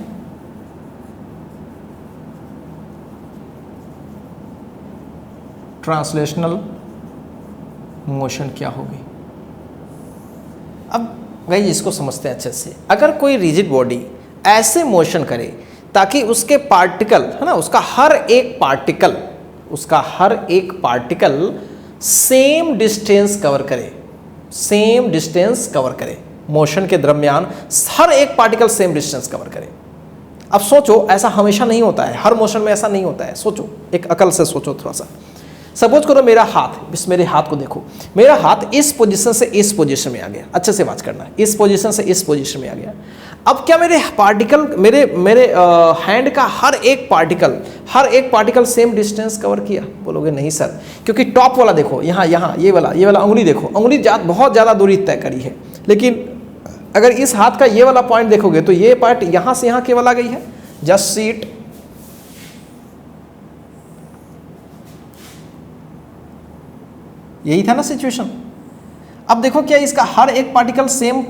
S1: ट्रांसलेशनल मोशन क्या होगी। अब गाइस इसको समझते हैं अच्छे से। अगर कोई रिजिड बॉडी ऐसे मोशन करे ताकि उसके पार्टिकल, है ना, उसका हर एक पार्टिकल सेम डिस्टेंस कवर करे, सेम डिस्टेंस कवर करे, मोशन के दरमियान हर एक पार्टिकल सेम डिस्टेंस कवर करे। अब सोचो ऐसा हमेशा नहीं होता है, हर मोशन में ऐसा नहीं होता है। सोचो, एक अकल से सोचो थोड़ा सा। सपोज करो मेरा हाथ, इस मेरे हाथ को देखो, मेरा हाथ इस पोजीशन से इस पोजीशन में आ गया, अच्छे से वाच करना, इस पोजीशन से इस पोजीशन में आ गया। अब क्या मेरे पार्टिकल, मेरे हैंड का हर एक पार्टिकल सेम डिस्टेंस कवर किया? बोलोगे नहीं सर, क्योंकि टॉप वाला देखो, यहाँ ये वाला अंगुली देखो, अंगुली बहुत ज़्यादा दूरी तय करी है, लेकिन अगर इस हाथ का ये वाला पॉइंट देखोगे तो ये पार्ट यहाँ से यहाँ केवल आ गई है। जस्ट सी इट, यही था ना सिचुएशन। अब देखो क्या इसका हर एक पार्टिकल सेम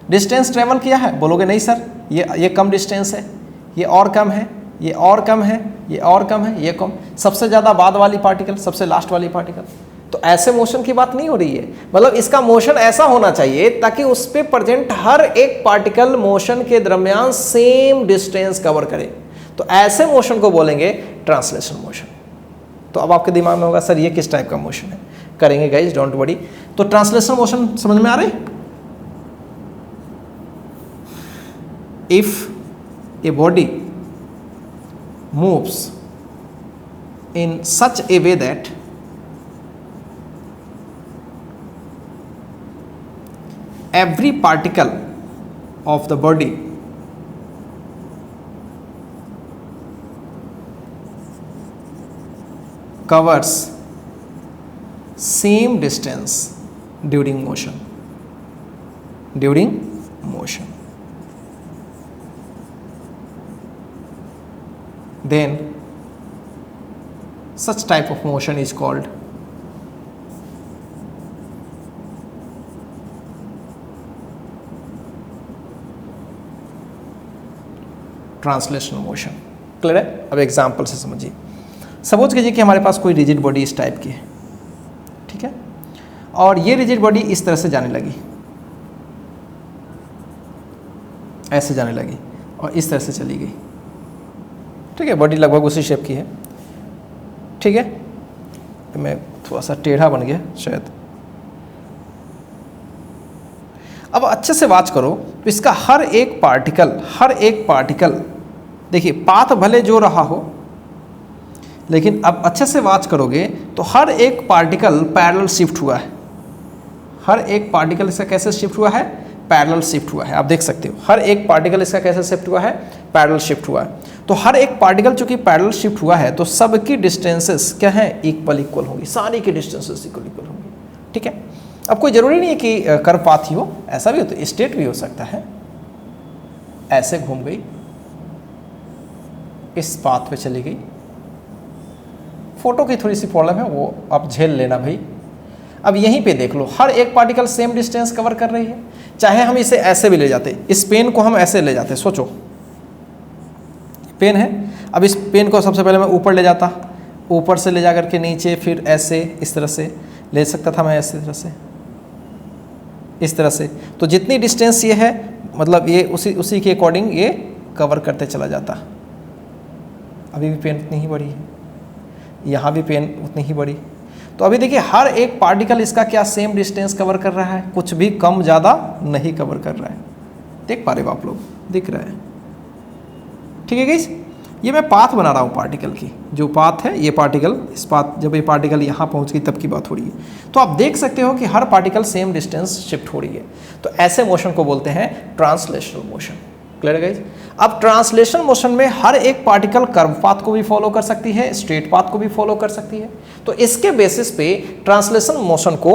S1: डिस्टेंस ट्रेवल किया है? बोलोगे नहीं सर, ये कम डिस्टेंस है, ये और कम है, ये और कम है, ये और कम है, ये कम, सबसे ज़्यादा बाद वाली पार्टिकल, सबसे लास्ट वाली पार्टिकल। तो ऐसे मोशन की बात नहीं हो रही है, मतलब इसका मोशन ऐसा होना चाहिए ताकि उस पर प्रेजेंट हर एक पार्टिकल मोशन के दरमियान सेम डिस्टेंस कवर करे। तो ऐसे मोशन को बोलेंगे ट्रांसलेशन मोशन। तो अब आपके दिमाग में होगा सर ये किस टाइप का मोशन है, करेंगे गाइज, डोंट वरी। तो ट्रांसलेशन मोशन समझ में आ रहे? If a body moves in such A way that every particle of the body covers same distance during motion, then such type of motion is called translation motion. Clear है? अब एग्जाम्पल से समझिए। सपोज कीजिए कि हमारे पास कोई रिजिड बॉडी इस टाइप की है, ठीक है, और ये रिजिड बॉडी इस तरह से जाने लगी, ऐसे जाने लगी और इस तरह से चली गई, ठीक है, बॉडी लगभग उसी शेप की है, ठीक है, मैं थोड़ा सा टेढ़ा बन गया शायद। अब अच्छे से वाच करो तो इसका हर एक पार्टिकल देखिए, पाथ भले जो रहा हो, लेकिन अब अच्छे से वाच करोगे तो हर एक पार्टिकल पैरेलल शिफ्ट हुआ है। हर एक पार्टिकल इसका कैसे शिफ्ट हुआ है? पैरेलल शिफ्ट हुआ है। आप देख सकते हो हर एक पार्टिकल इसका कैसे शिफ्ट हुआ है? पैरेलल शिफ्ट हुआ है। तो हर एक पार्टिकल चूंकि पैरेलल शिफ्ट हुआ है तो सबकी डिस्टेंसेस क्या है? इक्वल होंगी, सारी की डिस्टेंसेस इक्वल होंगी, ठीक है। अब कोई ज़रूरी नहीं है कि कर्व पाथ ही हो, ऐसा भी हो तो स्ट्रेट भी हो सकता है। ऐसे घूम गई, इस पाथ पे चली गई, फोटो की थोड़ी सी प्रॉब्लम है वो आप झेल लेना भाई। अब यहीं पे देख लो, हर एक पार्टिकल सेम डिस्टेंस कवर कर रही है। चाहे हम इसे ऐसे भी ले जाते, इस पेन को हम ऐसे ले जाते, सोचो पेन है, अब इस पेन को सबसे पहले मैं ऊपर ले जाता, ऊपर से ले जा करके नीचे, फिर ऐसे इस तरह से ले सकता था मैं, ऐसे तरह से, इस तरह से। तो जितनी डिस्टेंस ये है, मतलब ये उसी के अकॉर्डिंग ये कवर करते चला जाता। अभी भी पेन उतनी ही बड़ी है, यहाँ भी पेन उतनी ही बड़ी। तो अभी देखिए हर एक पार्टिकल इसका क्या सेम डिस्टेंस कवर कर रहा है, कुछ भी कम ज़्यादा नहीं कवर कर रहा है। देख पा रहे हो आप लोग? दिख रहा है, ठीक है गाइस। ये मैं पाथ बना रहा हूँ पार्टिकल की, जो पाथ है ये पार्टिकल, इस पाथ, जब ये पार्टिकल यहाँ पहुँच गई तब की बात हो रही है। तो आप देख सकते हो कि हर पार्टिकल सेम डिस्टेंस शिफ्ट हो रही है। तो ऐसे मोशन को बोलते हैं ट्रांसलेशनल मोशन। क्लियर है गाइस? अब ट्रांसलेशन मोशन में हर एक पार्टिकल कर्व पाथ को भी फॉलो कर सकती है, स्ट्रेट पाथ को भी फॉलो कर सकती है। तो इसके बेसिस पे ट्रांसलेशन मोशन को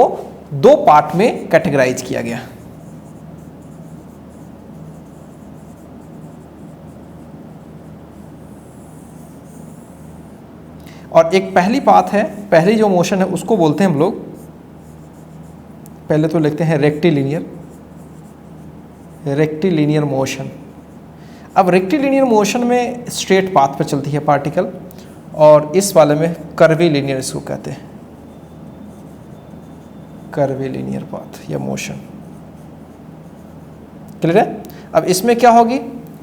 S1: दो पार्ट में कैटेगराइज किया गया। और एक पहली पाथ है, पहली जो मोशन है उसको बोलते हैं हम लोग, पहले तो लिखते हैं रेक्टिलिनियर मोशन। अब रेक्टिलिनियर मोशन में स्ट्रेट पाथ पर चलती है पार्टिकल, और इस वाले में कर्वीलिनियर इसको कहते हैं, कर्वीलिनियर पाथ या मोशन। क्लियर है? अब इसमें क्या होगी,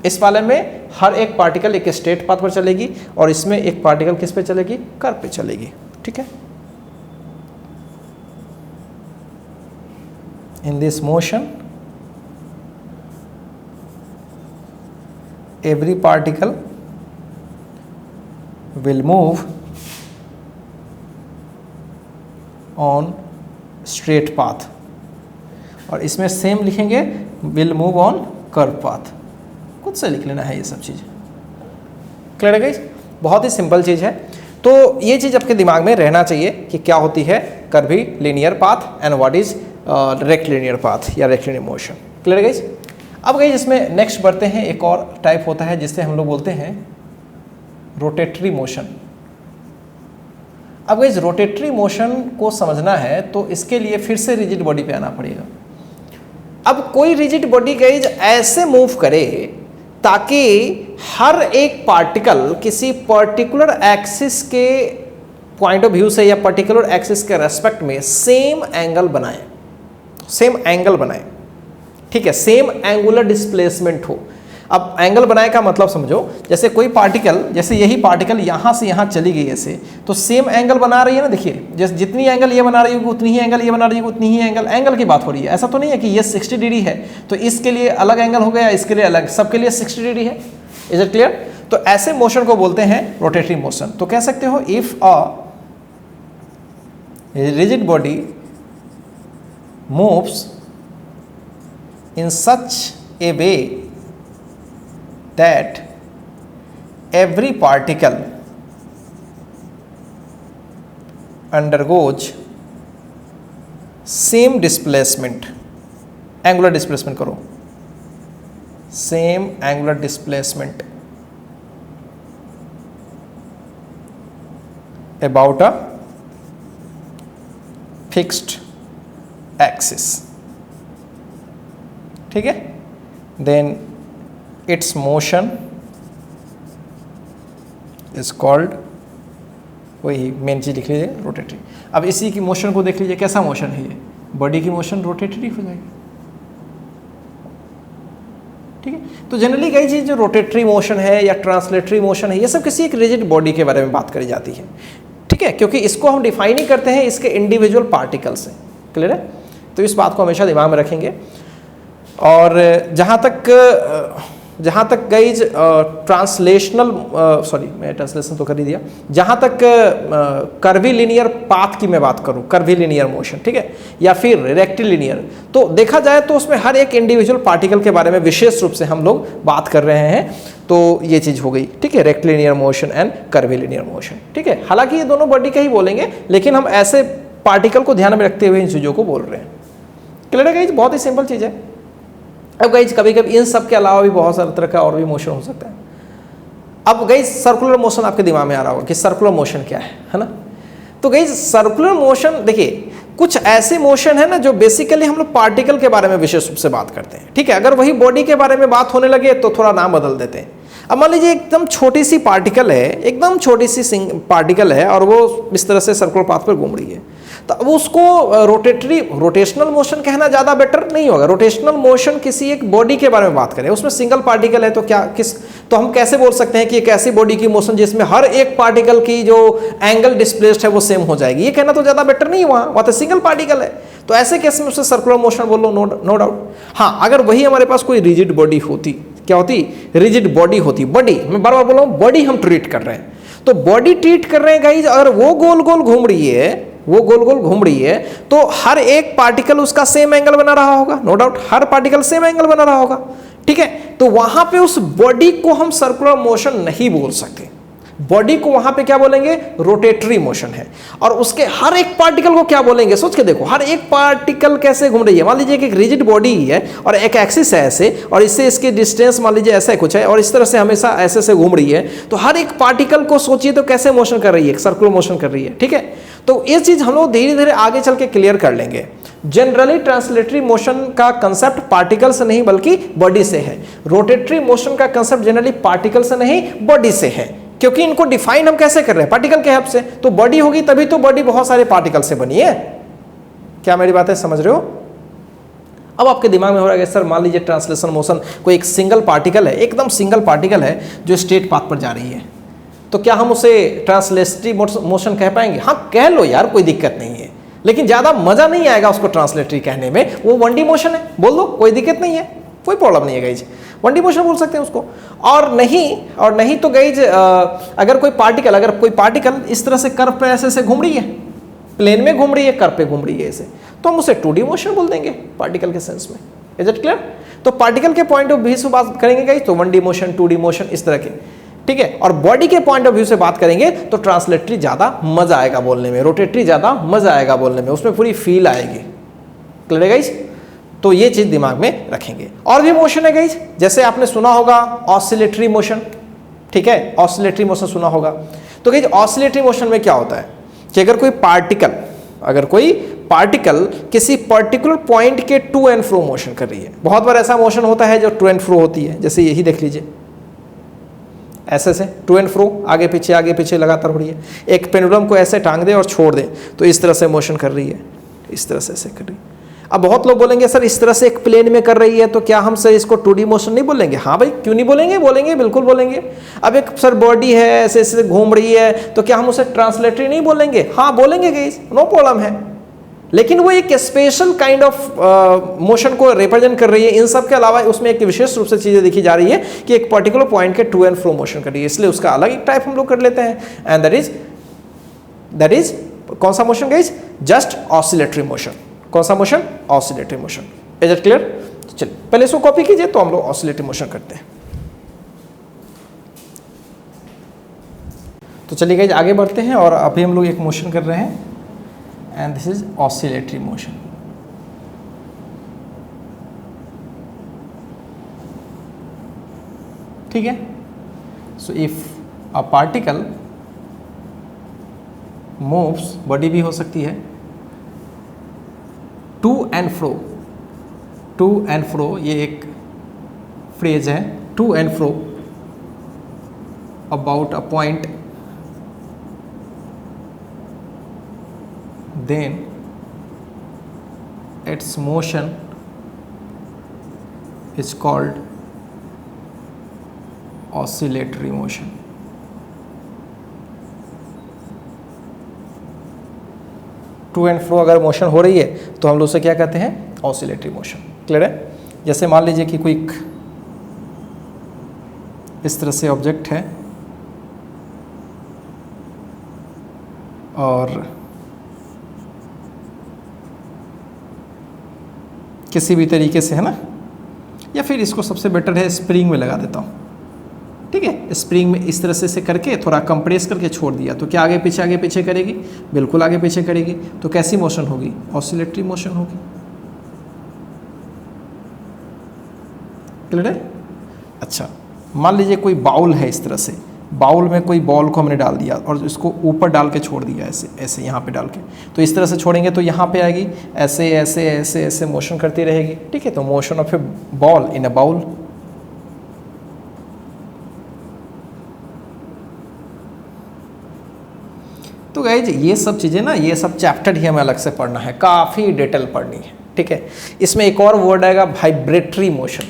S1: इस वाले में हर एक पार्टिकल एक स्ट्रेट पाथ पर चलेगी और इसमें एक पार्टिकल किस पे चलेगी? कर्व पे चलेगी, ठीक है। In this motion every particle will move on straight path, और इसमें सेम लिखेंगे will move on curve path. खुद से लिख लेना है ये सब चीज़। क्लियर है गाइस? बहुत ही सिंपल चीज़ है। तो ये चीज़ आपके दिमाग में रहना चाहिए कि क्या होती है curvy linear path and what is rectilinear path या रेक्टिलिनियर मोशन। क्लियर है गाइस? अब गाइस इसमें नेक्स्ट बढ़ते हैं, एक और टाइप होता है जिससे हम लोग बोलते हैं रोटेटरी मोशन। अब गाइस रोटेटरी मोशन को समझना है तो इसके लिए फिर से रिजिड बॉडी पे आना पड़ेगा। अब कोई रिजिड बॉडी गाइस ऐसे मूव करे ताकि हर एक पार्टिकल किसी पर्टिकुलर एक्सिस के पॉइंट ऑफ व्यू से या पर्टिकुलर एक्सिस के रेस्पेक्ट में सेम एंगल बनाए, सेम एंगल बनाए। ठीक है, सेम एंगुलर डिस्प्लेसमेंट हो। अब एंगल बनाए का मतलब समझो, जैसे कोई पार्टिकल, जैसे यही पार्टिकल यहाँ से यहाँ चली गई ऐसे, तो सेम एंगल बना रही है ना। देखिए जैसे जितनी एंगल ये बना रही होगी उतनी ही एंगल ये बना रही होगी, उतनी ही एंगल की बात हो रही है। ऐसा तो नहीं है कि ये 60 डिग्री है तो इसके लिए अलग एंगल हो गया, इसके लिए अलग, सबके लिए 60 डिग्री है। Is it clear? तो ऐसे मोशन को बोलते हैं रोटेटरी मोशन। तो कह सकते हो if a rigid body moves in such a way that every particle undergoes same displacement, angular displacement करो, same angular displacement about a fixed axis। ठीक है, then its motion is called, वही मेन चीज लिख लीजिए रोटेटरी। अब इसी की मोशन को देख लीजिए, कैसा मोशन है ये, बॉडी की मोशन रोटेटरी हो जाएगी। ठीक है, तो जनरली कई चीज जो रोटेटरी मोशन है या ट्रांसलेटरी मोशन है, ये सब किसी एक रिजिड बॉडी के बारे में बात करी जाती है। ठीक है, क्योंकि इसको हम डिफाइन ही करते हैं इसके इंडिविजुअल पार्टिकल से। क्लियर है? तो इस बात को हमेशा दिमाग में रखेंगे। और जहाँ तक गाइज ट्रांसलेशनल, सॉरी मैं ट्रांसलेशन तो कर ही दिया, जहाँ तक कर्वी लीनियर पाथ की मैं बात करूँ, कर्वी लीनियर मोशन, ठीक है, या फिर रेक्टिलिनियर, तो देखा जाए तो उसमें हर एक इंडिविजुअल पार्टिकल के बारे में विशेष रूप से हम लोग बात कर रहे हैं। तो ये चीज़ हो गई। ठीक है, rectilinear motion and curvy linear motion. ठीक है, हालांकि ये दोनों बॉडी का ही बोलेंगे, लेकिन हम ऐसे पार्टिकल को ध्यान में रखते हुए इन चीज़ों को बोल रहे हैं। क्लियर है गाइज? बहुत ही सिंपल चीज़ है। अब गाइज कभी कभी इन सब के अलावा भी बहुत सारे तरह का और भी मोशन हो सकता है। अब गाइज सर्कुलर मोशन आपके दिमाग में आ रहा होगा कि सर्कुलर मोशन क्या है ना? तो गाइज सर्कुलर मोशन, देखिए कुछ ऐसे मोशन है ना जो बेसिकली हम लोग पार्टिकल के बारे में विशेष रूप से बात करते हैं। ठीक है, अगर वही बॉडी के बारे में बात होने लगे तो थोड़ा नाम बदल देते हैं। अब मान लीजिए एकदम छोटी सी पार्टिकल है, एकदम छोटी सी पार्टिकल है और वो इस तरह से सर्कुलर पाथ पर घूम रही है, तो अब उसको रोटेशनल मोशन कहना ज़्यादा बेटर नहीं होगा। रोटेशनल मोशन किसी एक बॉडी के बारे में बात करें, उसमें सिंगल पार्टिकल है, तो हम कैसे बोल सकते हैं कि एक ऐसी बॉडी की मोशन जिसमें हर एक पार्टिकल की जो एंगल डिस्प्लेस्ड है वो सेम हो जाएगी, ये कहना तो ज़्यादा बेटर नहीं हुआ। वहाँ तो सिंगल पार्टिकल है, तो ऐसे केस में उसे सर्कुलर मोशन बोल लो, नो डाउट। हाँ, अगर वही हमारे पास कोई रिजिड बॉडी होती, क्या होती? रिजिड बॉडी होती। बॉडी, मैं बार बार बोल रहा हूँ, बॉडी हम ट्रीट कर रहे हैं, तो बॉडी ट्रीट कर रहे हैं गाइज, अगर वो गोल गोल घूम रही है, वो गोल गोल घूम रही है, तो हर एक पार्टिकल उसका सेम एंगल बना रहा होगा, नो डाउट, हर पार्टिकल सेम एंगल बना रहा होगा। ठीक है, तो वहां पे उस बॉडी को हम सर्कुलर मोशन नहीं बोल सकते, बॉडी को वहां पे क्या बोलेंगे? रोटेटरी मोशन है। और उसके हर एक पार्टिकल को क्या बोलेंगे? सोच के देखो, हर एक पार्टिकल कैसे घूम रही है। मान लीजिए कि एक रिजिड बॉडी है और एक एक्सिस है ऐसे, और इससे इसकी डिस्टेंस मान लीजिए ऐसा कुछ है, और इस तरह से हमेशा ऐसे से घूम रही है, तो हर एक पार्टिकल को सोचिए तो कैसे मोशन कर रही है? सर्कुलर मोशन कर रही है। ठीक है, तो ये चीज हम लोग धीरे धीरे आगे चल के क्लियर कर लेंगे। जनरली ट्रांसलेटरी मोशन का कंसेप्ट पार्टिकल से नहीं बल्कि बॉडी से है। रोटेटरी मोशन का कंसेप्ट जनरली पार्टिकल से नहीं बॉडी से है, क्योंकि इनको डिफाइन हम कैसे कर रहे हैं? पार्टिकल के हेल्प से। तो बॉडी होगी तभी तो बॉडी बहुत सारे पार्टिकल से बनी है। क्या मेरी बातें समझ रहे हो? अब आपके दिमाग में हो रहा है सर मान लीजिए ट्रांसलेशन मोशन कोई एक सिंगल पार्टिकल है, एकदम सिंगल पार्टिकल है जो स्ट्रेट पाथ पर जा रही है, तो क्या हम उसे ट्रांसलेटरी मोशन कह पाएंगे? हाँ कह लो यार, कोई दिक्कत नहीं है, लेकिन ज़्यादा मज़ा नहीं आएगा उसको ट्रांसलेटरी कहने में। वो 1D मोशन है, बोल दो, कोई दिक्कत नहीं है, कोई प्रॉब्लम नहीं है गाइज, 1D मोशन बोल सकते हैं उसको। और नहीं तो गाइज अगर कोई पार्टिकल इस तरह से कर्व पे ऐसे घूम रही है, प्लेन में घूम रही है, कर्व पे घूम रही है ऐसे, तो हम उसे 2D मोशन बोल देंगे पार्टिकल के सेंस में। Is it clear? तो पार्टिकल के पॉइंट ऑफ व्यू से बात करेंगे गाइस तो 1D मोशन, 2D मोशन, इस तरह के, ठीक है। और बॉडी के पॉइंट ऑफ व्यू से बात करेंगे तो ट्रांसलेटरी ज्यादा मजा आएगा बोलने में, रोटेटरी ज्यादा मजा आएगा बोलने में, उसमें पूरी फील आएगी। क्लियर है गाइस? तो ये चीज दिमाग में रखेंगे। और भी मोशन है गाइस, जैसे आपने सुना होगा ऑसिलेटरी मोशन, ठीक है, ऑसिलेटरी मोशन सुना होगा। तो गाइस ऑसिलेटरी मोशन में क्या होता है कि अगर कोई पार्टिकल किसी पर्टिकुलर पॉइंट के टू एंड फ्रो मोशन कर रही है, बहुत बार ऐसा मोशन होता है जो टू एंड फ्रो होती है, जैसे यही देख लीजिए, ऐसे से टू एंड फ्रो, आगे पीछे लगातार हो रही है। एक पेंडुलम को ऐसे टांग दे और छोड़ दे तो इस तरह से मोशन कर रही है, इस तरह से ऐसे कर रही है। अब बहुत लोग बोलेंगे सर इस तरह से एक प्लेन में कर रही है तो क्या हम सर इसको 2D मोशन नहीं बोलेंगे? हाँ भाई, क्यों नहीं बोलेंगे? बोलेंगे, बिल्कुल बोलेंगे। अब एक सर बॉडी है ऐसे ऐसे घूम रही है तो क्या हम उसे ट्रांसलेटरी नहीं बोलेंगे? हाँ बोलेंगे गाइस, नो प्रॉब्लम है, लेकिन वो एक स्पेशल काइंड ऑफ मोशन को रिप्रेजेंट कर रही है। इन सब के अलावा उसमें एक विशेष रूप से चीजें देखी जा रही है कि एक पर्टिकुलर पॉइंट के टू एंड फ्रो मोशन कर रही है, इसलिए उसका अलग एक टाइप हम लोग कर लेते हैं। एंड दैट इज कौन सा motion guys? Just oscillatory motion. कौन सा motion? Oscillatory motion. Is it clear? चलिए पहले इसको कॉपी कीजिए तो हम लोग ऑसिलेटरी मोशन करते हैं। तो चलिए गाइस आगे बढ़ते हैं और अभी हम लोग एक मोशन कर रहे हैं and this is oscillatory motion. ठीक है? So if a particle moves, body भी हो सकती है, to and fro, ये एक फ्रेज है, to and fro about a point, then its motion is called oscillatory motion. To and fro अगर मोशन हो रही है तो हम लोग उसे क्या कहते हैं? Oscillatory motion. क्लियर है? जैसे मान लीजिए कि कोई इस तरह से ऑब्जेक्ट है और किसी भी तरीके से, है ना, या फिर इसको सबसे बेटर है स्प्रिंग में लगा देता हूँ, ठीक है, स्प्रिंग में इस तरह से करके थोड़ा कंप्रेस करके छोड़ दिया तो क्या आगे पीछे करेगी? बिल्कुल आगे पीछे करेगी। तो कैसी मोशन होगी? ऑसिलेटरी मोशन होगी। क्लियर है? अच्छा, मान लीजिए कोई बाउल है, इस तरह से बाउल में कोई बॉल को हमने डाल दिया और इसको ऊपर डाल के छोड़ दिया, ऐसे यहाँ पे डाल के, तो इस तरह से छोड़ेंगे तो यहाँ पे आएगी, ऐसे मोशन करती रहेगी, ठीक है। तो motion of a ball in a bowl. तो गाइज ये सब चीज़ें ना, ये सब चैप्टर ही हमें अलग से पढ़ना है, काफ़ी डिटेल पढ़नी है, ठीक है। इसमें एक और वर्ड आएगा वाइब्रेटरी मोशन।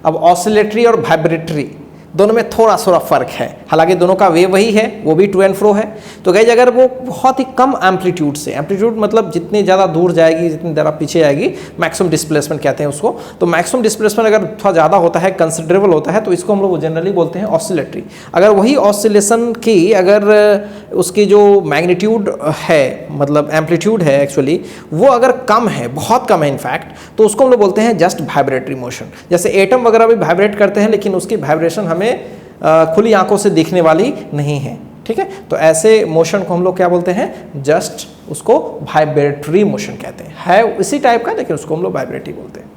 S1: अब ऑसिलेटरी और वाइब्रेटरी दोनों में थोड़ा फ़र्क है, हालांकि दोनों का वे वही है, वो भी टू एंड फ्रो है। तो गाइज अगर वो बहुत ही कम एम्पलीट्यूड से, एम्पलीट्यूड मतलब जितनी ज़्यादा दूर जाएगी, जितनी ज़्यादा पीछे आएगी, मैक्सिमम डिस्प्लेसमेंट कहते हैं उसको। तो मैक्सिमम डिस्प्लेसमेंट अगर थोड़ा ज़्यादा होता है, कंसिडरेबल होता है, तो इसको हम लोग जनरली बोलते हैं ऑसिलेटरी। अगर वही ऑसिलेशन की अगर उसकी जो मैग्नीट्यूड है, मतलब एम्पलीट्यूड है एक्चुअली, वो अगर कम है, बहुत कम है इनफैक्ट, तो उसको हम लोग बोलते हैं जस्ट वाइब्रेटरी मोशन। जैसे एटम वगैरह भी वाइब्रेट करते हैं, लेकिन उसकी वाइब्रेशन हमें खुली आंखों से दिखने वाली नहीं है, ठीक है। तो ऐसे मोशन को हम लोग क्या बोलते हैं? जस्ट उसको वाइब्रेटरी मोशन कहते हैं। है इसी टाइप का, लेकिन उसको हम लोग वाइब्रेटरी बोलते हैं।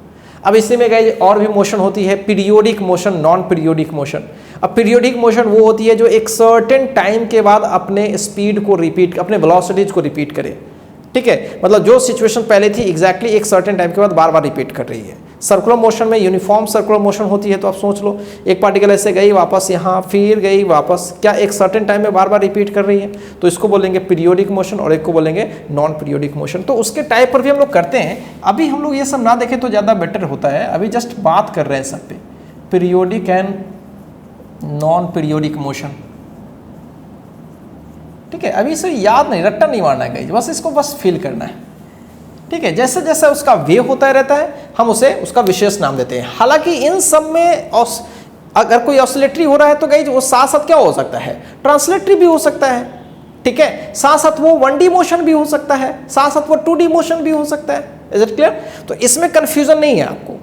S1: अब इसी में गाइस और भी मोशन होती है, periodic motion, non periodic motion. अब पीरियोडिक मोशन वो होती है जो एक सर्टेन टाइम के बाद अपने स्पीड को रिपीट, अपने वेलोसिटीज को रिपीट करे, ठीक है। मतलब जो सिचुएशन पहले थी एग्जैक्टली एक सर्टेन टाइम के बाद बार बार रिपीट कर रही है। सर्कुलर मोशन में यूनिफॉर्म सर्कुलर मोशन होती है। तो आप सोच लो, एक पार्टिकल ऐसे गई, वापस यहाँ, फिर गई, वापस, क्या एक सर्टेन टाइम में बार बार रिपीट कर रही है, तो इसको बोलेंगे पीरियोडिक मोशन, और एक को बोलेंगे नॉन पीरियोडिक मोशन। तो उसके टाइप पर भी हम लोग करते हैं। अभी हम लोग ये सब ना देखें तो ज़्यादा बेटर होता है, अभी जस्ट बात कर रहे हैं सब पे, periodic and non periodic motion, ठीक है। अभी इसे याद नहीं, रट्टा नहीं मारना है, बस इसको बस फील करना है, ठीक है। जैसे जैसे उसका वे होता रहता है, हम उसे उसका विशेष नाम देते हैं। हालांकि इन सब में अगर कोई ऑसिलेटरी हो रहा है तो गाइज वो साथ साथ क्या हो सकता है? ट्रांसलेटरी भी हो सकता है, ठीक है, साथ साथ वो 1D मोशन भी हो सकता है, साथ साथ वो 2D मोशन भी हो सकता है। Is it clear? तो इसमें कंफ्यूजन नहीं है आपको,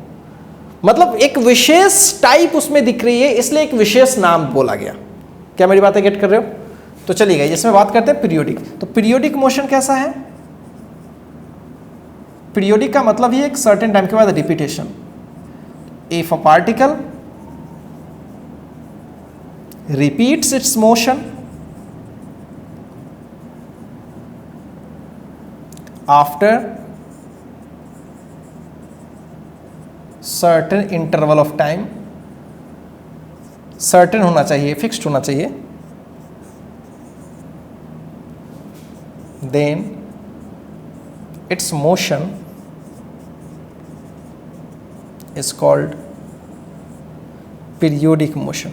S1: मतलब एक विशेष टाइप उसमें दिख रही है, इसलिए एक विशेष नाम बोला गया। क्या मेरी बातें गेट कर रहे हो? तो चलिए इसमें बात करते हैं पीरियोडिक। तो पीरियोडिक मोशन कैसा है? पीरियोडिक का मतलब ही एक सर्टेन टाइम के बाद repetition. If a particle repeats its motion after certain interval of time, certain होना चाहिए, फिक्स्ड होना चाहिए, then its motion is called periodic motion.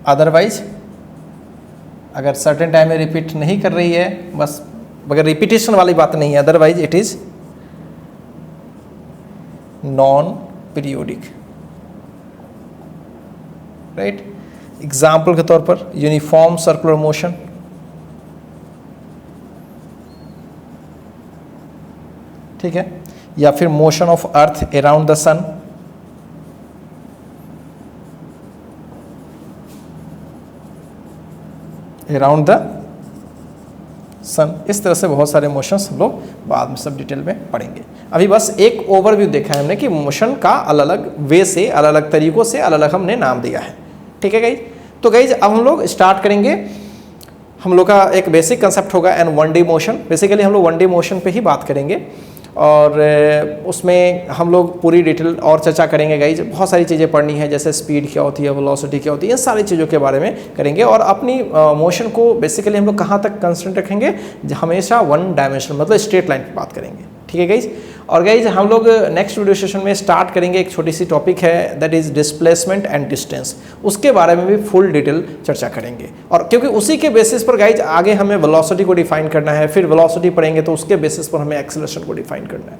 S1: Otherwise अगर सर्टेन टाइम में रिपीट नहीं कर रही है, बस अगर रिपीटेशन वाली बात नहीं है, otherwise it is non periodic, right. Example के तौर पर यूनिफॉर्म सर्कुलर मोशन, ठीक है, या फिर motion of earth around the sun, around the sun. इस तरह से बहुत सारे मोशंस हम लोग बाद में सब डिटेल में पढ़ेंगे। अभी बस एक ओवरव्यू देखा है हमने कि मोशन का अलग अलग वे से, अलग अलग तरीकों से अलग अलग हमने नाम दिया है, ठीक है गाइज। तो गाइज अब हम लोग स्टार्ट करेंगे, हम लोग का एक बेसिक कंसेप्ट होगा एंड 1D मोशन। बेसिकली हम लोग 1D मोशन पे ही बात करेंगे और उसमें हम लोग पूरी डिटेल और चर्चा करेंगे गाइज। बहुत सारी चीज़ें पढ़नी है, जैसे स्पीड क्या होती है, वेलोसिटी क्या होती है, इन सारी चीज़ों के बारे में करेंगे। और अपनी मोशन को बेसिकली हम लोग कहाँ तक कंसंट्रेट रखेंगे, हमेशा 1 डायमेंशन मतलब स्ट्रेट लाइन पर बात करेंगे, ठीक है गाइज। और गाइज हम लोग नेक्स्ट वीडियो सेशन में स्टार्ट करेंगे, एक छोटी सी टॉपिक है that is displacement and distance, उसके बारे में भी फुल डिटेल चर्चा करेंगे। और क्योंकि उसी के बेसिस पर गाइज आगे हमें वेलोसिटी को डिफाइन करना है, फिर वेलोसिटी पढ़ेंगे तो उसके बेसिस पर हमें एक्सेलरेशन को डिफाइन करना है।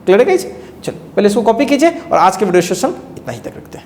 S1: क्लियर है गाइज? चलो पहले इसको कॉपी कीजिए और आज के वीडियो सेशन इतना ही तक रखते हैं।